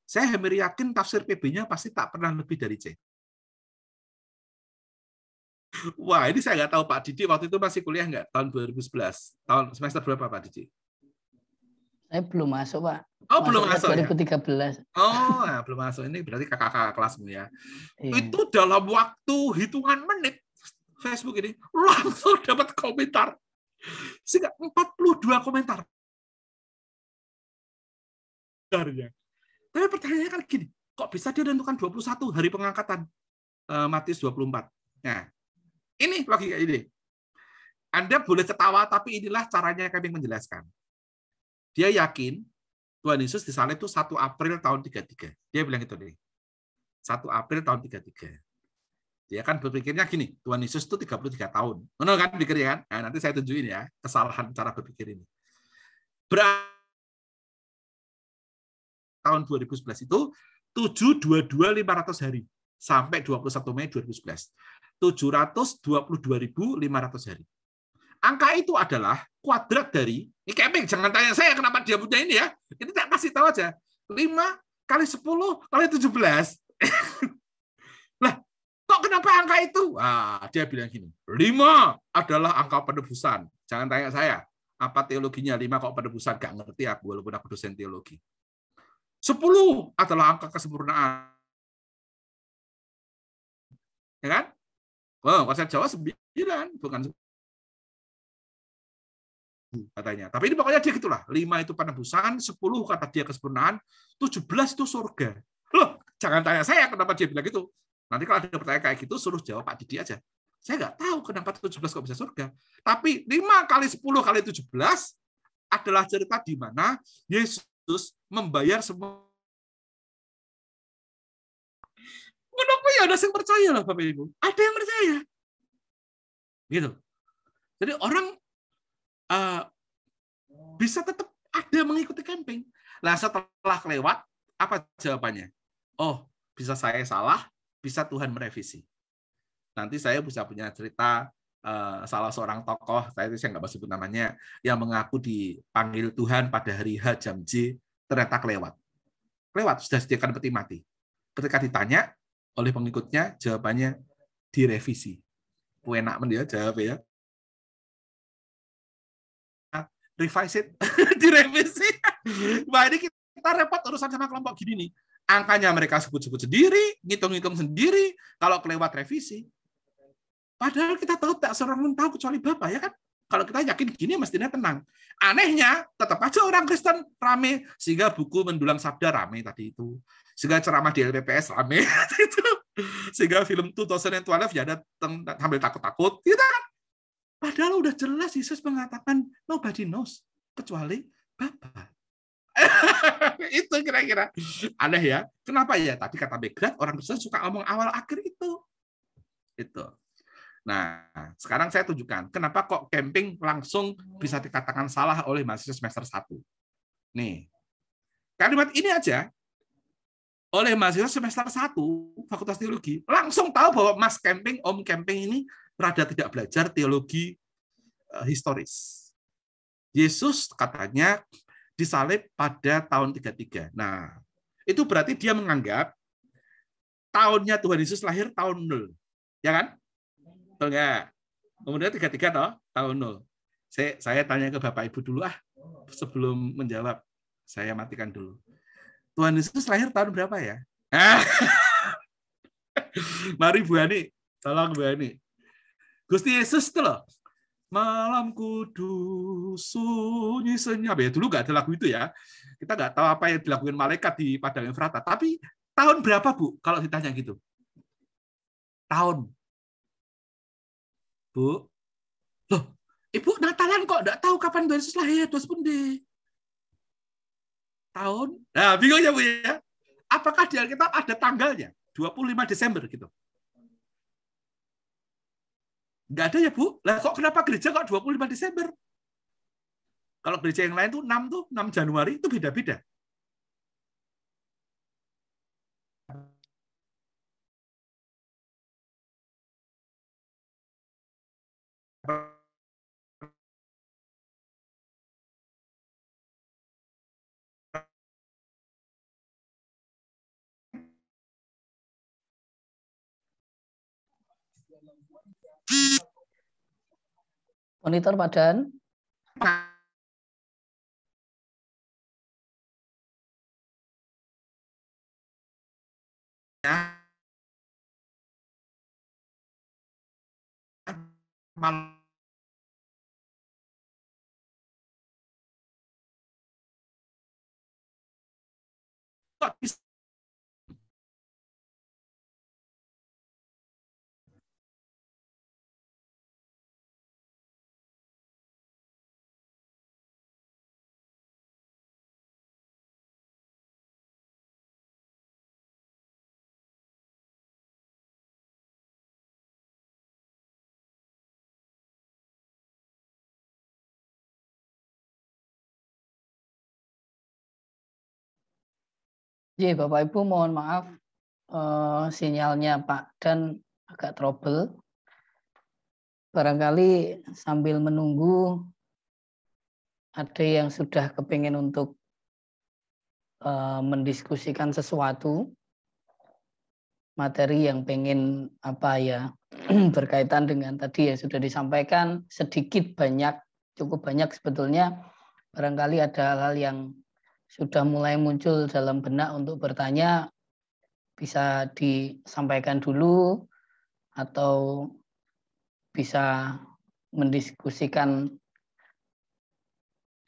saya hampir yakin tafsir PB-nya pasti tak pernah lebih dari C. Wah, ini saya nggak tahu Pak Didi waktu itu masih kuliah nggak? Tahun 2011. Tahun semester berapa Pak Didi? Saya belum masuk, Pak. Oh, belum masuk 2013. Ya? Oh, ya, belum masuk. Ini berarti kakak-kakak kelasmu ya. Iya. Itu dalam waktu hitungan menit, Facebook ini langsung dapat komentar. Sehingga 42 komentar. Tapi pertanyaannya kan gini, kok bisa dia tentukan 21 hari pengangkatan Matius 24? Nah, ini logika ini. Anda boleh ketawa, tapi inilah caranya kami menjelaskan. Dia yakin Tuhan Yesus disalib itu 1 April tahun 33. Dia bilang itu nih. 1 April tahun 33. Dia kan berpikirnya gini, Tuhan Yesus itu 33 tahun. Benar kan pikirnya kan? Nah, nanti saya tunjukin ya kesalahan cara berpikir ini. Tahun 2011 itu 722.500 hari sampai 21 Mei 2011. 722.500 hari. Angka itu adalah kuadrat dari, ini camping, jangan tanya saya kenapa dia punya ini ya. Ini tak kasih tahu aja. 5 kali 10 kali 17. Lah, kok kenapa angka itu? Dia bilang gini, 5 adalah angka penebusan. Jangan tanya saya, apa teologinya 5 kok penebusan? Gak ngerti aku, walaupun aku dosen teologi. 10 adalah angka kesempurnaan. Ya kan? Oh, konsep Jawa 9, bukan 10. Katanya. Tapi ini pokoknya dia gitulah. 5 itu penebusan, 10 kata dia kesempurnaan, 17 itu surga. Loh, jangan tanya saya kenapa dia bilang gitu. Nanti kalau ada pertanyaan kayak gitu, suruh jawab Pak Didi aja. Saya nggak tahu kenapa 17 kok bisa surga. Tapi 5 kali 10 kali 17 adalah cerita di mana Yesus membayar semua. Kenapa ya ada yang percaya lah Bapak Ibu? Ada yang percaya. Gitu. Jadi orang bisa tetap ada mengikuti camping. Nah setelah kelewat, apa jawabannya? Oh, bisa saya salah, bisa Tuhan merevisi. Nanti saya bisa punya cerita salah seorang tokoh, saya nggak mau sebut namanya, yang mengaku dipanggil Tuhan pada hari H jam J, ternyata kelewat. Kelewat, sudah sediakan peti mati. Ketika ditanya oleh pengikutnya, jawabannya, direvisi. Enak men ya jawab ya. Revise it, direvisi. Wah ini kita repot urusan sama kelompok gini nih. Angkanya mereka sebut-sebut sendiri, ngitung-ngitung sendiri, kalau kelewat revisi. Padahal kita tahu tak seorang pun tahu kecuali Bapak ya kan. Kalau kita yakin gini mestinya tenang. Anehnya tetap aja orang Kristen rame, sehingga buku Mendulang Sabda rame tadi itu. Sehingga ceramah di LPPS rame itu. Sehingga film 2012 ya ada sambil takut-takut gitu kan. Padahal udah jelas Yesus mengatakan nobody knows kecuali Bapa. Itu kira-kira aneh ya. Kenapa ya? Tapi kata Begrad orang Kristen suka ngomong awal akhir itu. Itu. Nah, sekarang saya tunjukkan kenapa kok camping langsung bisa dikatakan salah oleh mahasiswa semester 1. Nih. Kalimat ini aja oleh mahasiswa semester 1 Fakultas Teologi langsung tahu bahwa Mas Camping, Om Camping ini rada tidak belajar teologi historis. Yesus katanya disalib pada tahun 33. Nah, itu berarti dia menganggap tahunnya Tuhan Yesus lahir tahun 0. Ya kan? Betul nggak? Kemudian 33 toh, tahun 0. Saya tanya ke Bapak Ibu dulu sebelum menjawab. Saya matikan dulu. Tuhan Yesus lahir tahun berapa ya? Mari Bu Ani, tolong Bu Ani. Gusti Yesus itu loh. Malam kudus sunyi senyap ya, dulu nggak ada lagu itu ya. Kita nggak tahu apa yang dilakukan malaikat di padang Efrata. Tapi tahun berapa Bu kalau ditanya gitu? Tahun. Bu, loh, Ibu Natalan kok nggak tahu kapan Tuhan Yesus lahir? Terus pun di tahun. Nah, bingung ya Bu ya. Apakah di Alkitab ada tanggalnya? 25 Desember gitu. Nggak ada ya, Bu. Lah kok kenapa gereja kok 25 Desember? Kalau gereja yang lain tuh 6 Januari itu beda-beda. Monitor Pak Dan. Ya, Bapak Ibu mohon maaf sinyalnya Pak Dan agak trouble. Barangkali sambil menunggu ada yang sudah kepingin untuk mendiskusikan sesuatu materi yang pengen apa ya berkaitan dengan tadi ya sudah disampaikan sedikit banyak cukup banyak sebetulnya. Barangkali ada hal-hal yang sudah mulai muncul dalam benak untuk bertanya, bisa disampaikan dulu atau bisa mendiskusikan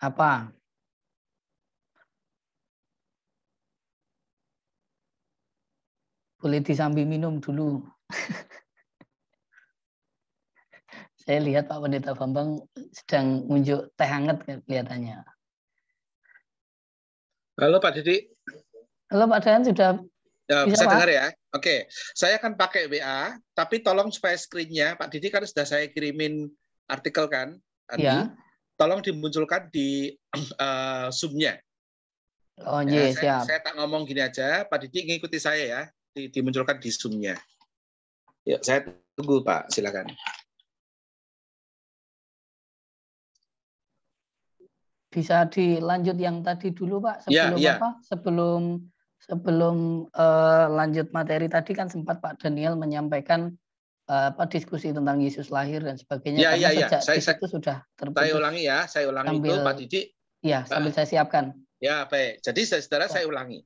apa. Boleh disambil minum dulu. Saya lihat Pak Pendeta Bambang sedang ngunjuk teh hangat kelihatannya. Halo Pak Didi. Halo Pak Dan, sudah bisa dengar ya? Oke, saya akan pakai WA, tapi tolong supaya screen-nya, Pak Didi kan sudah saya kirimin artikel kan, Andi? Ya. Tolong dimunculkan di Zoom-nya. Oh iya, siap. Saya tak ngomong gini aja, Pak Didi ngikuti saya ya, dimunculkan di Zoom-nya. Ya, saya tunggu Pak, silakan. Bisa dilanjut yang tadi dulu Pak, sebelum apa? Sebelum lanjut materi tadi kan sempat Pak Daniel menyampaikan diskusi tentang Yesus lahir dan sebagainya, Ya, karena ya. sejak di situ sudah terputus. Saya ulangi itu Pak Didi. Ya, sambil saya siapkan. Ya, baik. Jadi saudara saya ulangi.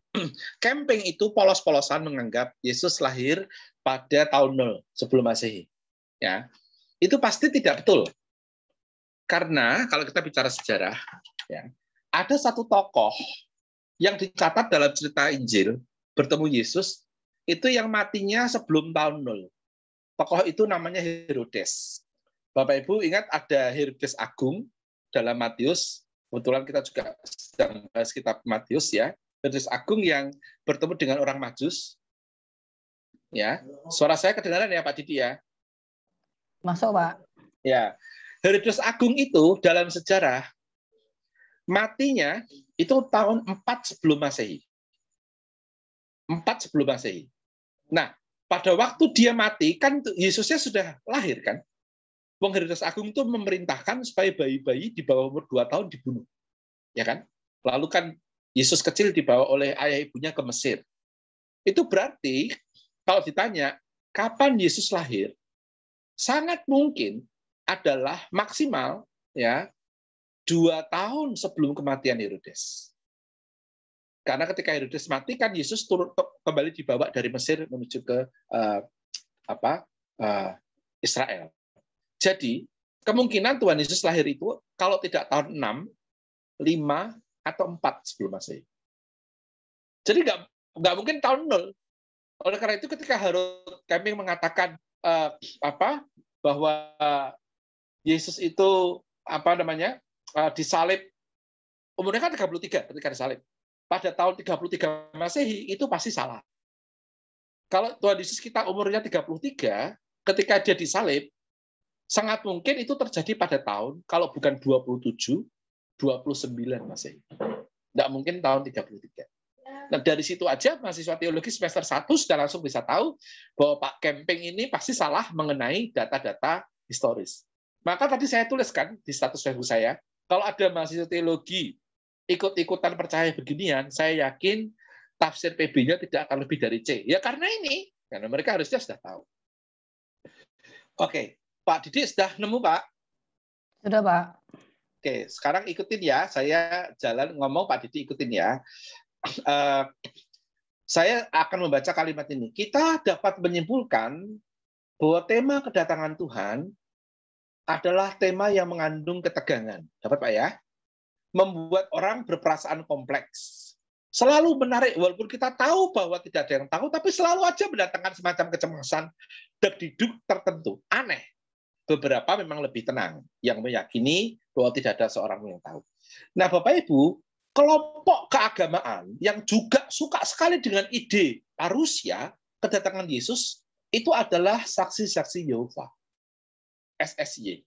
Camping itu polos-polosan menganggap Yesus lahir pada tahun 0 sebelum Masehi. Ya. Itu pasti tidak betul. Karena kalau kita bicara sejarah, ya, ada satu tokoh yang dicatat dalam cerita Injil bertemu Yesus itu yang matinya sebelum tahun 0. Tokoh itu namanya Herodes. Bapak Ibu ingat ada Herodes Agung dalam Matius. Kebetulan kita juga sedang bahas kitab Matius ya. Herodes Agung yang bertemu dengan orang Majus. Ya, suara saya kedengaran ya Pak Didi ya? Masuk Pak. Ya, Herodes Agung itu dalam sejarah matinya itu tahun 4 sebelum Masehi. 4 sebelum Masehi. Nah, pada waktu dia mati, kan Yesusnya sudah lahir kan? Wong Herodes Agung itu memerintahkan supaya bayi-bayi di bawah umur 2 tahun dibunuh. Ya kan? Lalu kan Yesus kecil dibawa oleh ayah ibunya ke Mesir. Itu berarti kalau ditanya kapan Yesus lahir, sangat mungkin adalah maksimal ya 2 tahun sebelum kematian Herodes. Karena ketika Herodes mati kan Yesus turun kembali dibawa dari Mesir menuju ke Israel. Jadi kemungkinan Tuhan Yesus lahir itu kalau tidak tahun 6, 5 atau 4 sebelum Masehi. Jadi nggak mungkin tahun 0. Oleh karena itu ketika Harold Camping mengatakan bahwa Yesus itu disalib umurnya kan 33 ketika disalib. Pada tahun 33 Masehi itu pasti salah. Kalau Tuhan Yesus kita umurnya 33 ketika dia disalib, sangat mungkin itu terjadi pada tahun kalau bukan 27, 29 Masehi. Tidak mungkin tahun 33. Nah, dari situ aja mahasiswa teologi semester 1 sudah langsung bisa tahu bahwa Pak Camping ini pasti salah mengenai data-data historis. Maka tadi saya tuliskan di status Facebook saya, kalau ada mahasiswa teologi ikut-ikutan percaya beginian, saya yakin tafsir PB-nya tidak akan lebih dari C. Ya karena mereka harusnya sudah tahu. Oke, Pak Didi sudah nemu Pak? Sudah Pak. Oke, sekarang ikutin ya, saya jalan ngomong Pak Didi ikutin ya. Saya akan membaca kalimat ini. Kita dapat menyimpulkan bahwa tema kedatangan Tuhan adalah tema yang mengandung ketegangan. Dapat Pak ya? Membuat orang berperasaan kompleks. Selalu menarik, walaupun kita tahu bahwa tidak ada yang tahu, tapi selalu aja mendatangkan semacam kecemasan, deg-diduk tertentu. Aneh. Beberapa memang lebih tenang, yang meyakini bahwa tidak ada seorang yang tahu. Nah, Bapak-Ibu, kelompok keagamaan yang juga suka sekali dengan ide parusia, kedatangan Yesus, itu adalah saksi-saksi Yehova. SSY.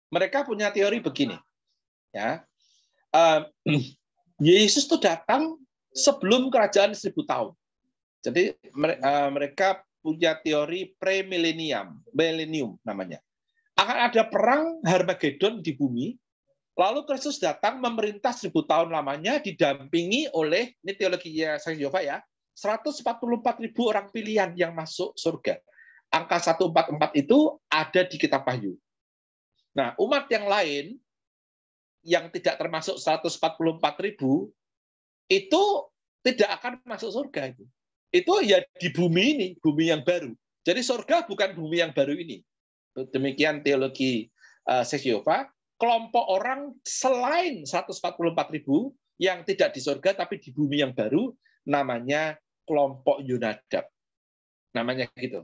Mereka punya teori begini. Ya, Yesus itu datang sebelum kerajaan 1000 tahun. Jadi mereka punya teori pre-millennium namanya. Akan ada perang Harmagedon di bumi, lalu Kristus datang memerintah 1000 tahun lamanya didampingi oleh, ini teologinya Sang Yehova ya, 144.000 orang pilihan yang masuk surga. Angka 144 itu ada di kitab Wahyu. Nah, umat yang lain yang tidak termasuk 144.000 itu tidak akan masuk surga itu. Itu ya di bumi ini, bumi yang baru. Jadi surga bukan bumi yang baru ini. Demikian teologi Sang Yehova. Kelompok orang selain 144.000 yang tidak di surga tapi di bumi yang baru namanya kelompok Yonadab. Namanya gitu.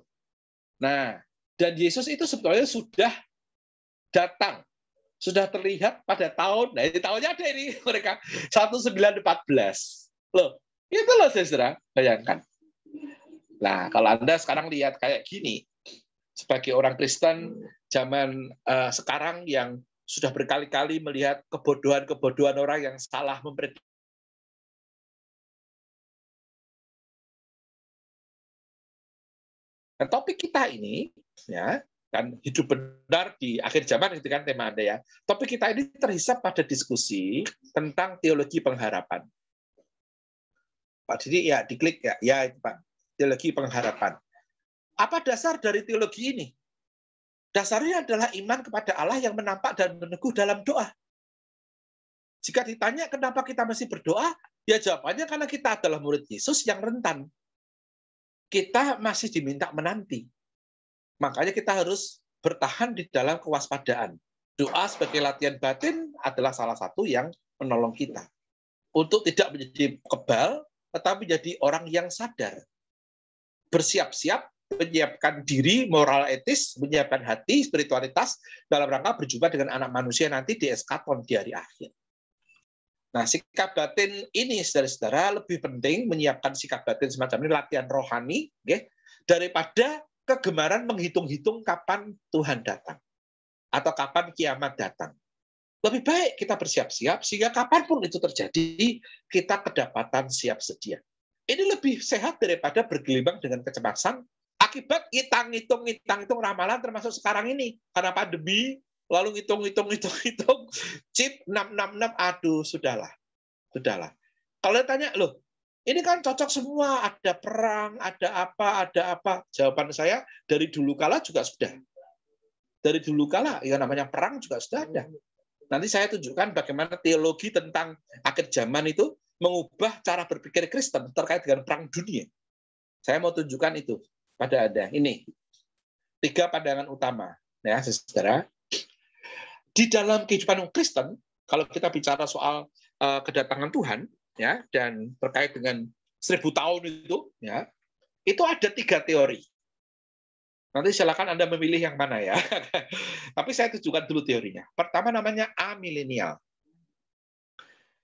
Nah, dan Yesus itu sebetulnya sudah datang. Sudah terlihat pada tahun, nah ini tahunnya ada ini mereka 1914. Loh, itu loh saudara, bayangkan. Nah, kalau Anda sekarang lihat kayak gini, sebagai orang Kristen zaman sekarang yang sudah berkali-kali melihat kebodohan-kebodohan orang yang salah memprediksi. Nah, topik kita ini, ya, kan hidup benar di akhir zaman itu kan tema Anda ya. Topik kita ini terhisap pada diskusi tentang teologi pengharapan. Pak Didi ya diklik ya itu Pak, teologi pengharapan. Apa dasar dari teologi ini? Dasarnya adalah iman kepada Allah yang menampak dan meneguh dalam doa. Jika ditanya kenapa kita mesti berdoa, ya jawabannya karena kita adalah murid Yesus yang rentan. Kita masih diminta menanti. Makanya kita harus bertahan di dalam kewaspadaan. Doa sebagai latihan batin adalah salah satu yang menolong kita. Untuk tidak menjadi kebal, tetapi menjadi orang yang sadar. Bersiap-siap, menyiapkan diri, moral etis, menyiapkan hati, spiritualitas, dalam rangka berjumpa dengan anak manusia nanti di eskaton di hari akhir. Nah, sikap batin ini, saudara-saudara, lebih penting menyiapkan sikap batin semacam ini, latihan rohani, daripada kegemaran menghitung-hitung kapan Tuhan datang atau kapan kiamat datang. Lebih baik kita bersiap-siap sehingga kapanpun itu terjadi, kita kedapatan siap sedia. Ini lebih sehat daripada bergelimang dengan kecemasan akibat ngitung-ngitung ramalan termasuk sekarang ini karena pandemi. Lalu hitung, chip 666, aduh, sudahlah. Kalau tanya, loh, ini kan cocok semua, ada perang, ada apa. Jawaban saya, dari dulu kala juga sudah. Dari dulu kala, ya namanya perang juga sudah ada. Nanti saya tunjukkan bagaimana teologi tentang akhir zaman itu mengubah cara berpikir Kristen terkait dengan perang dunia. Saya mau tunjukkan itu pada Anda. Ini, 3 pandangan utama. Ya, saudara. Di dalam kehidupan Kristen, kalau kita bicara soal kedatangan Tuhan, ya, dan terkait dengan 1000 tahun itu ada 3 teori. Nanti silakan Anda memilih yang mana ya. Tapi saya tunjukkan dulu teorinya. Pertama namanya amilenial.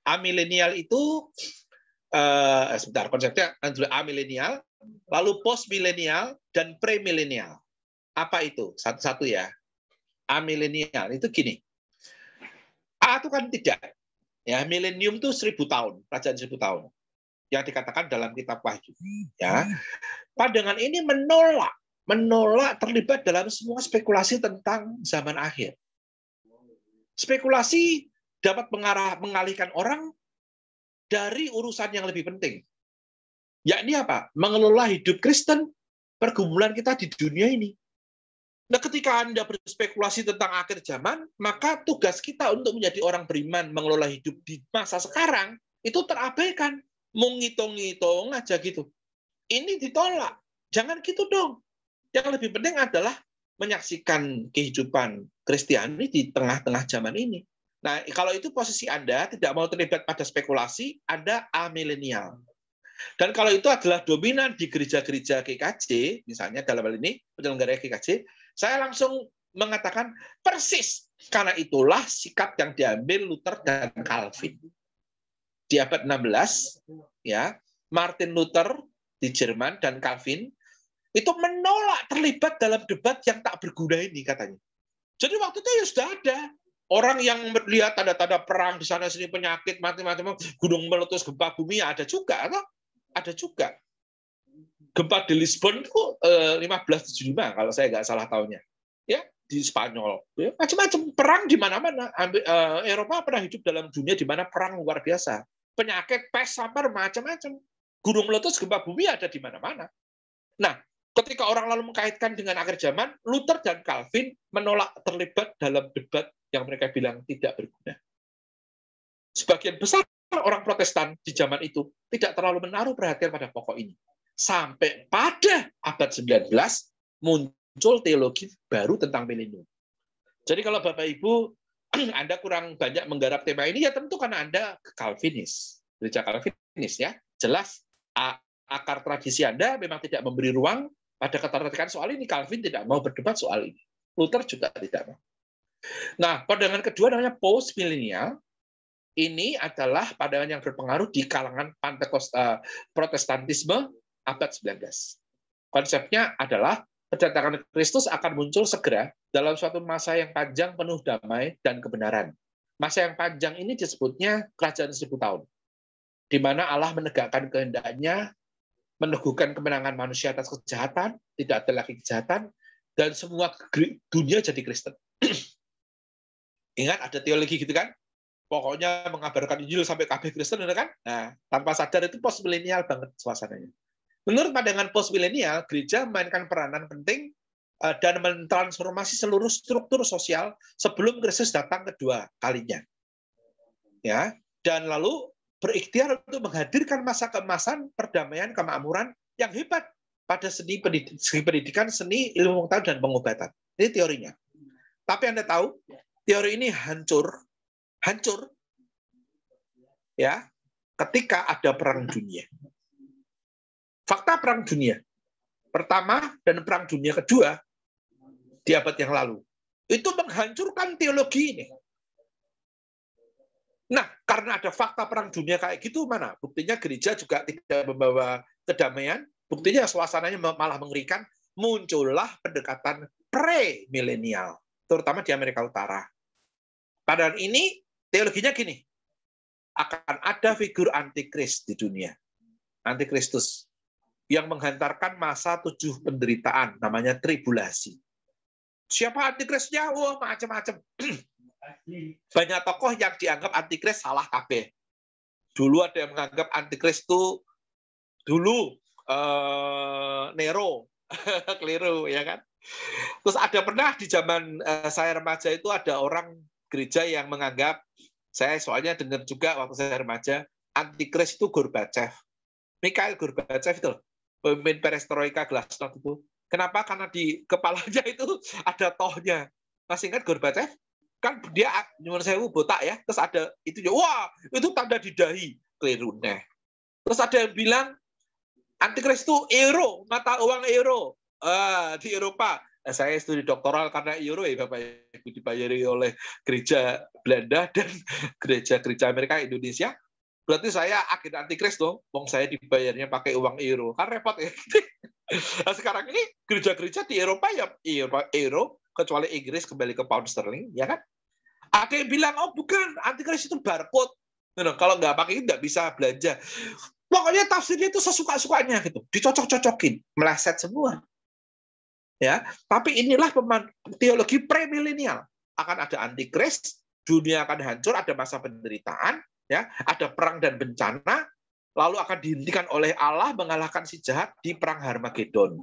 Amilenial itu sebentar, konsepnya amilenial, lalu postmilenial dan premilenial. Apa itu? Satu-satu ya. Amilenial itu gini. A itu kan tidak. Ya, milenium itu 1000 tahun, kerajaan 1000 tahun. Yang dikatakan dalam kitab Wahyu. Ya. Pandangan ini menolak terlibat dalam semua spekulasi tentang zaman akhir. Spekulasi dapat mengalihkan orang dari urusan yang lebih penting. Yakni apa? Mengelola hidup Kristen, pergumulan kita di dunia ini. Nah, ketika Anda berspekulasi tentang akhir zaman, maka tugas kita untuk menjadi orang beriman, mengelola hidup di masa sekarang, itu terabaikan. Mau ngitung-ngitung aja gitu. Ini ditolak. Jangan gitu dong. Yang lebih penting adalah menyaksikan kehidupan Kristiani di tengah-tengah zaman ini. Nah, kalau itu posisi Anda tidak mau terlibat pada spekulasi, Anda amilenial. Dan kalau itu adalah dominan di gereja-gereja GKJ, misalnya dalam hal ini penyelenggara GKJ, saya langsung mengatakan persis karena itulah sikap yang diambil Luther dan Calvin. Di abad 16, ya, Martin Luther di Jerman dan Calvin itu menolak terlibat dalam debat yang tak berguna ini katanya. Jadi waktu itu ya sudah ada orang yang melihat tanda-tanda perang di sana sini, penyakit, mati-mati, gunung meletus, gempa bumi, ada juga, atau ada juga. Gempa di Lisbon itu 1575 kalau saya nggak salah tahunnya, ya, di Spanyol. Ya, macam-macam perang di mana-mana. Eropa pernah hidup dalam dunia di mana perang luar biasa, penyakit, pes, sampar, macam-macam. Gunung meletus, gempa bumi ada di mana-mana. Nah, ketika orang lalu mengkaitkan dengan akhir zaman, Luther dan Calvin menolak terlibat dalam debat yang mereka bilang tidak berguna. Sebagian besar orang Protestan di zaman itu tidak terlalu menaruh perhatian pada pokok ini. Sampai pada abad 19 muncul teologi baru tentang milenium. Jadi kalau Bapak Ibu Anda kurang banyak menggarap tema ini, ya tentu karena Anda Calvinis, gereja Calvinis ya. Jelas akar tradisi Anda memang tidak memberi ruang pada ketertarikan soal ini. Calvin tidak mau berdebat soal ini. Luther juga tidak mau. Nah, pandangan kedua namanya postmilenial. Ini adalah pandangan yang berpengaruh di kalangan Protestantisme abad 19. Konsepnya adalah kedatangan Kristus akan muncul segera dalam suatu masa yang panjang penuh damai dan kebenaran. Masa yang panjang ini disebutnya kerajaan 1000 tahun, di mana Allah menegakkan kehendaknya, meneguhkan kemenangan manusia atas kejahatan, tidak ada lagi kejahatan, dan semua dunia jadi Kristen. Ingat ada teologi gitu kan? Pokoknya mengabarkan Injil sampai KB Kristen, kan? Nah, tanpa sadar itu postmilenial banget suasananya. Menurut pandangan postmilenial, gereja memainkan peranan penting dan mentransformasi seluruh struktur sosial sebelum Kristus datang kedua kalinya. Ya, dan lalu berikhtiar untuk menghadirkan masa keemasan, perdamaian, kemakmuran yang hebat pada seni pendidikan, seni, ilmu pengetahuan, dan pengobatan. Ini teorinya. Tapi Anda tahu, teori ini hancur, ya, ketika ada perang dunia. Fakta perang dunia pertama dan perang dunia kedua di abad yang lalu itu menghancurkan teologi ini. Nah, karena ada fakta perang dunia kayak gitu, mana buktinya gereja juga tidak membawa kedamaian, buktinya suasananya malah mengerikan. Muncullah pendekatan pre-milenial, terutama di Amerika Utara. Padahal ini teologinya gini, akan ada figur antikris di dunia, antikristus, yang menghantarkan masa 7 penderitaan, namanya tribulasi. Siapa antikrisnya? Wah, macam-macam. Banyak tokoh yang dianggap antikris salah kabeh. Dulu ada yang menganggap antikris itu dulu Nero, keliru ya kan. Terus ada pernah di zaman saya remaja itu ada orang gereja yang menganggap, saya soalnya dengar juga waktu saya remaja, antikris itu Gorbachev. Mikhail Gorbachev itu pemimpin perestroika glasnost itu. Kenapa? Karena di kepalanya itu ada tohnya. Masih ingat Gorbachev? Kan dia nomor 1000 botak ya. Terus ada itu, wah itu tanda di dahi. Keliru nih. Terus ada yang bilang antikris itu euro, mata uang euro. Di Eropa. Saya studi doktoral karena euro ya Bapak Ibu, dibayari oleh gereja Belanda dan gereja-gereja Amerika Indonesia. Berarti saya agen antikris dong, wong saya dibayarnya pakai uang euro, kan repot ya. Nah, sekarang ini gereja-gereja di Eropa ya euro, kecuali Inggris kembali ke pound sterling, ya kan? Ada yang bilang, oh bukan, antikris itu barcode. Nah, kalau nggak pakai itu nggak bisa belanja. Pokoknya tafsirnya itu sesuka-sukanya gitu, dicocok-cocokin, meleset semua. Ya, tapi inilah teologi premilenial. Akan ada antikris, dunia akan hancur, ada masa penderitaan, ya, ada perang dan bencana, lalu akan dihentikan oleh Allah mengalahkan si jahat di perang Harmagedon.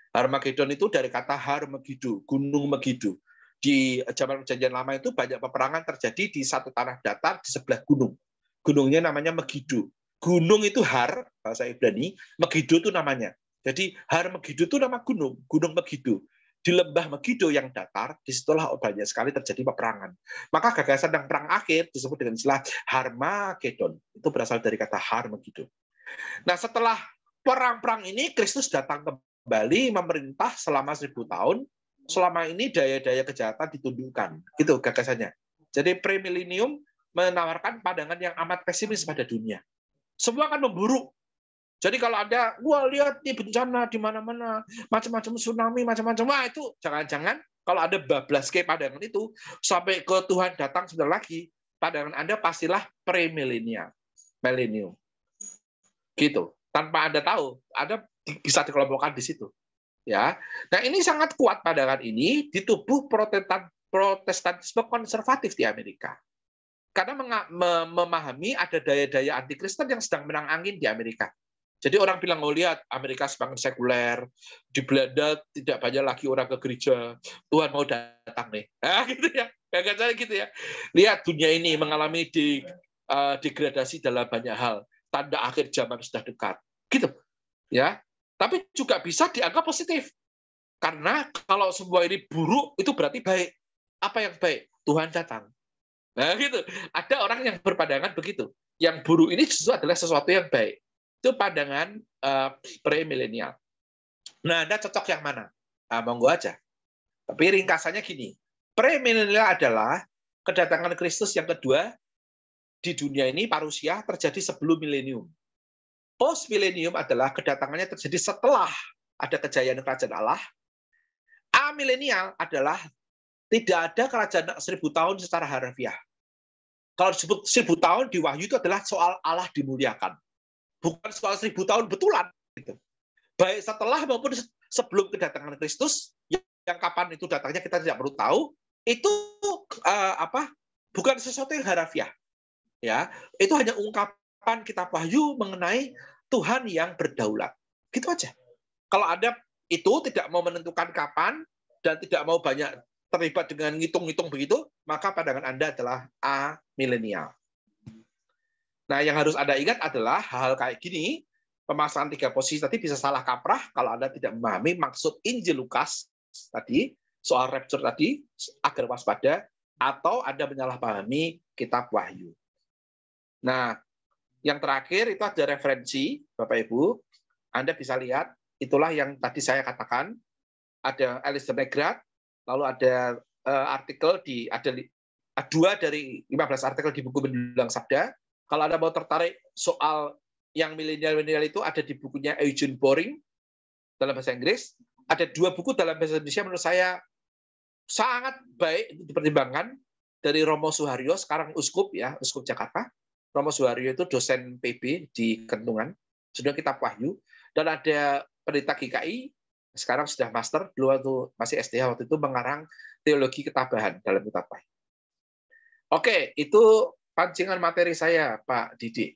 Harmagedon itu dari kata Har Megiddo, gunung Megiddo. Di zaman Perjanjian Lama itu banyak peperangan terjadi di satu tanah datar di sebelah gunung. Gunungnya namanya Megiddo. Gunung itu Har, bahasa Ibrani, Megiddo itu namanya. Jadi Har Megiddo itu nama gunung, Gunung Megiddo. Di lembah Megiddo yang datar, disitulah banyak sekali terjadi peperangan. Maka gagasan yang perang akhir disebut dengan istilah Harmagedon. Itu berasal dari kata Har Megiddo. Nah, setelah perang-perang ini, Kristus datang kembali memerintah selama 1000 tahun. Selama ini daya-daya kejahatan ditundukkan. Itu gagasannya. Jadi premilenium menawarkan pandangan yang amat pesimis pada dunia. Semua akan memburuk. Jadi kalau ada, wah lihat nih bencana di mana-mana, macam-macam tsunami, macam-macam, wah itu jangan-jangan kalau ada bablas kayak pandangan itu, sampai ke Tuhan datang sebentar lagi, pandangan Anda pastilah premilenial, milenium. Gitu. Tanpa Anda tahu, Anda bisa dikelompokkan di situ. Ya. Nah ini sangat kuat pandangan ini di tubuh Protestantisme konservatif di Amerika. Karena memahami ada daya-daya anti-Kristen yang sedang menang angin di Amerika. Jadi orang bilang, oh lihat Amerika semakin sekuler, di Belanda tidak banyak lagi orang ke gereja, Tuhan mau datang nih, nah, gitu ya, gagasannya gitu ya. Lihat dunia ini mengalami degradasi dalam banyak hal, tanda akhir zaman sudah dekat, gitu, ya. Tapi juga bisa dianggap positif, karena kalau semua ini buruk itu berarti baik. Apa yang baik? Tuhan datang. Nah, gitu. Ada orang yang berpandangan begitu. Yang buruk ini justru adalah sesuatu yang baik. Itu pandangan premilenial. Nah, Anda cocok yang mana? Nah, monggo aja. Tapi ringkasannya gini. Premilenial adalah kedatangan Kristus yang kedua di dunia ini, parusia, terjadi sebelum milenium. Post-milenium adalah kedatangannya terjadi setelah ada kejayaan kerajaan Allah. Amilenial adalah tidak ada kerajaan 1000 tahun secara harfiah. Kalau disebut 1000 tahun di Wahyu itu adalah soal Allah dimuliakan. Bukan soal 1000 tahun betulan. Gitu. Baik setelah maupun sebelum kedatangan Kristus, yang kapan itu datangnya kita tidak perlu tahu, itu bukan sesuatu yang harfiah. Ya, itu hanya ungkapan kitab Wahyu mengenai Tuhan yang berdaulat. Gitu aja. Kalau Anda itu tidak mau menentukan kapan dan tidak mau banyak terlibat dengan ngitung-ngitung begitu, maka pandangan Anda adalah amilenial. Nah, yang harus Anda ingat adalah hal-hal kayak gini, pemasangan 3 posisi tadi bisa salah kaprah kalau Anda tidak memahami maksud Injil Lukas tadi, soal rapture tadi, agar waspada, atau Anda menyalahpahami kitab Wahyu. Nah, yang terakhir itu ada referensi, Bapak Ibu. Anda bisa lihat, itulah yang tadi saya katakan. Ada Alistair McGrath, lalu ada artikel ada 2 dari 15 artikel di buku Mendulang Sabda. Kalau Anda mau tertarik soal yang milenial itu ada di bukunya Eugene Boring dalam bahasa Inggris. Ada 2 buku dalam bahasa Indonesia menurut saya sangat baik untuk dipertimbangkan, dari Romo Suharyo, sekarang Uskup Jakarta. Romo Suharyo itu dosen PB di Kentungan, sudah kitab Wahyu, dan ada pendeta GKI, sekarang sudah master, dulu waktu masih SDH waktu itu mengarang teologi ketabahan dalam kitab Wahyu. Oke, itu pancingan materi saya, Pak Didi.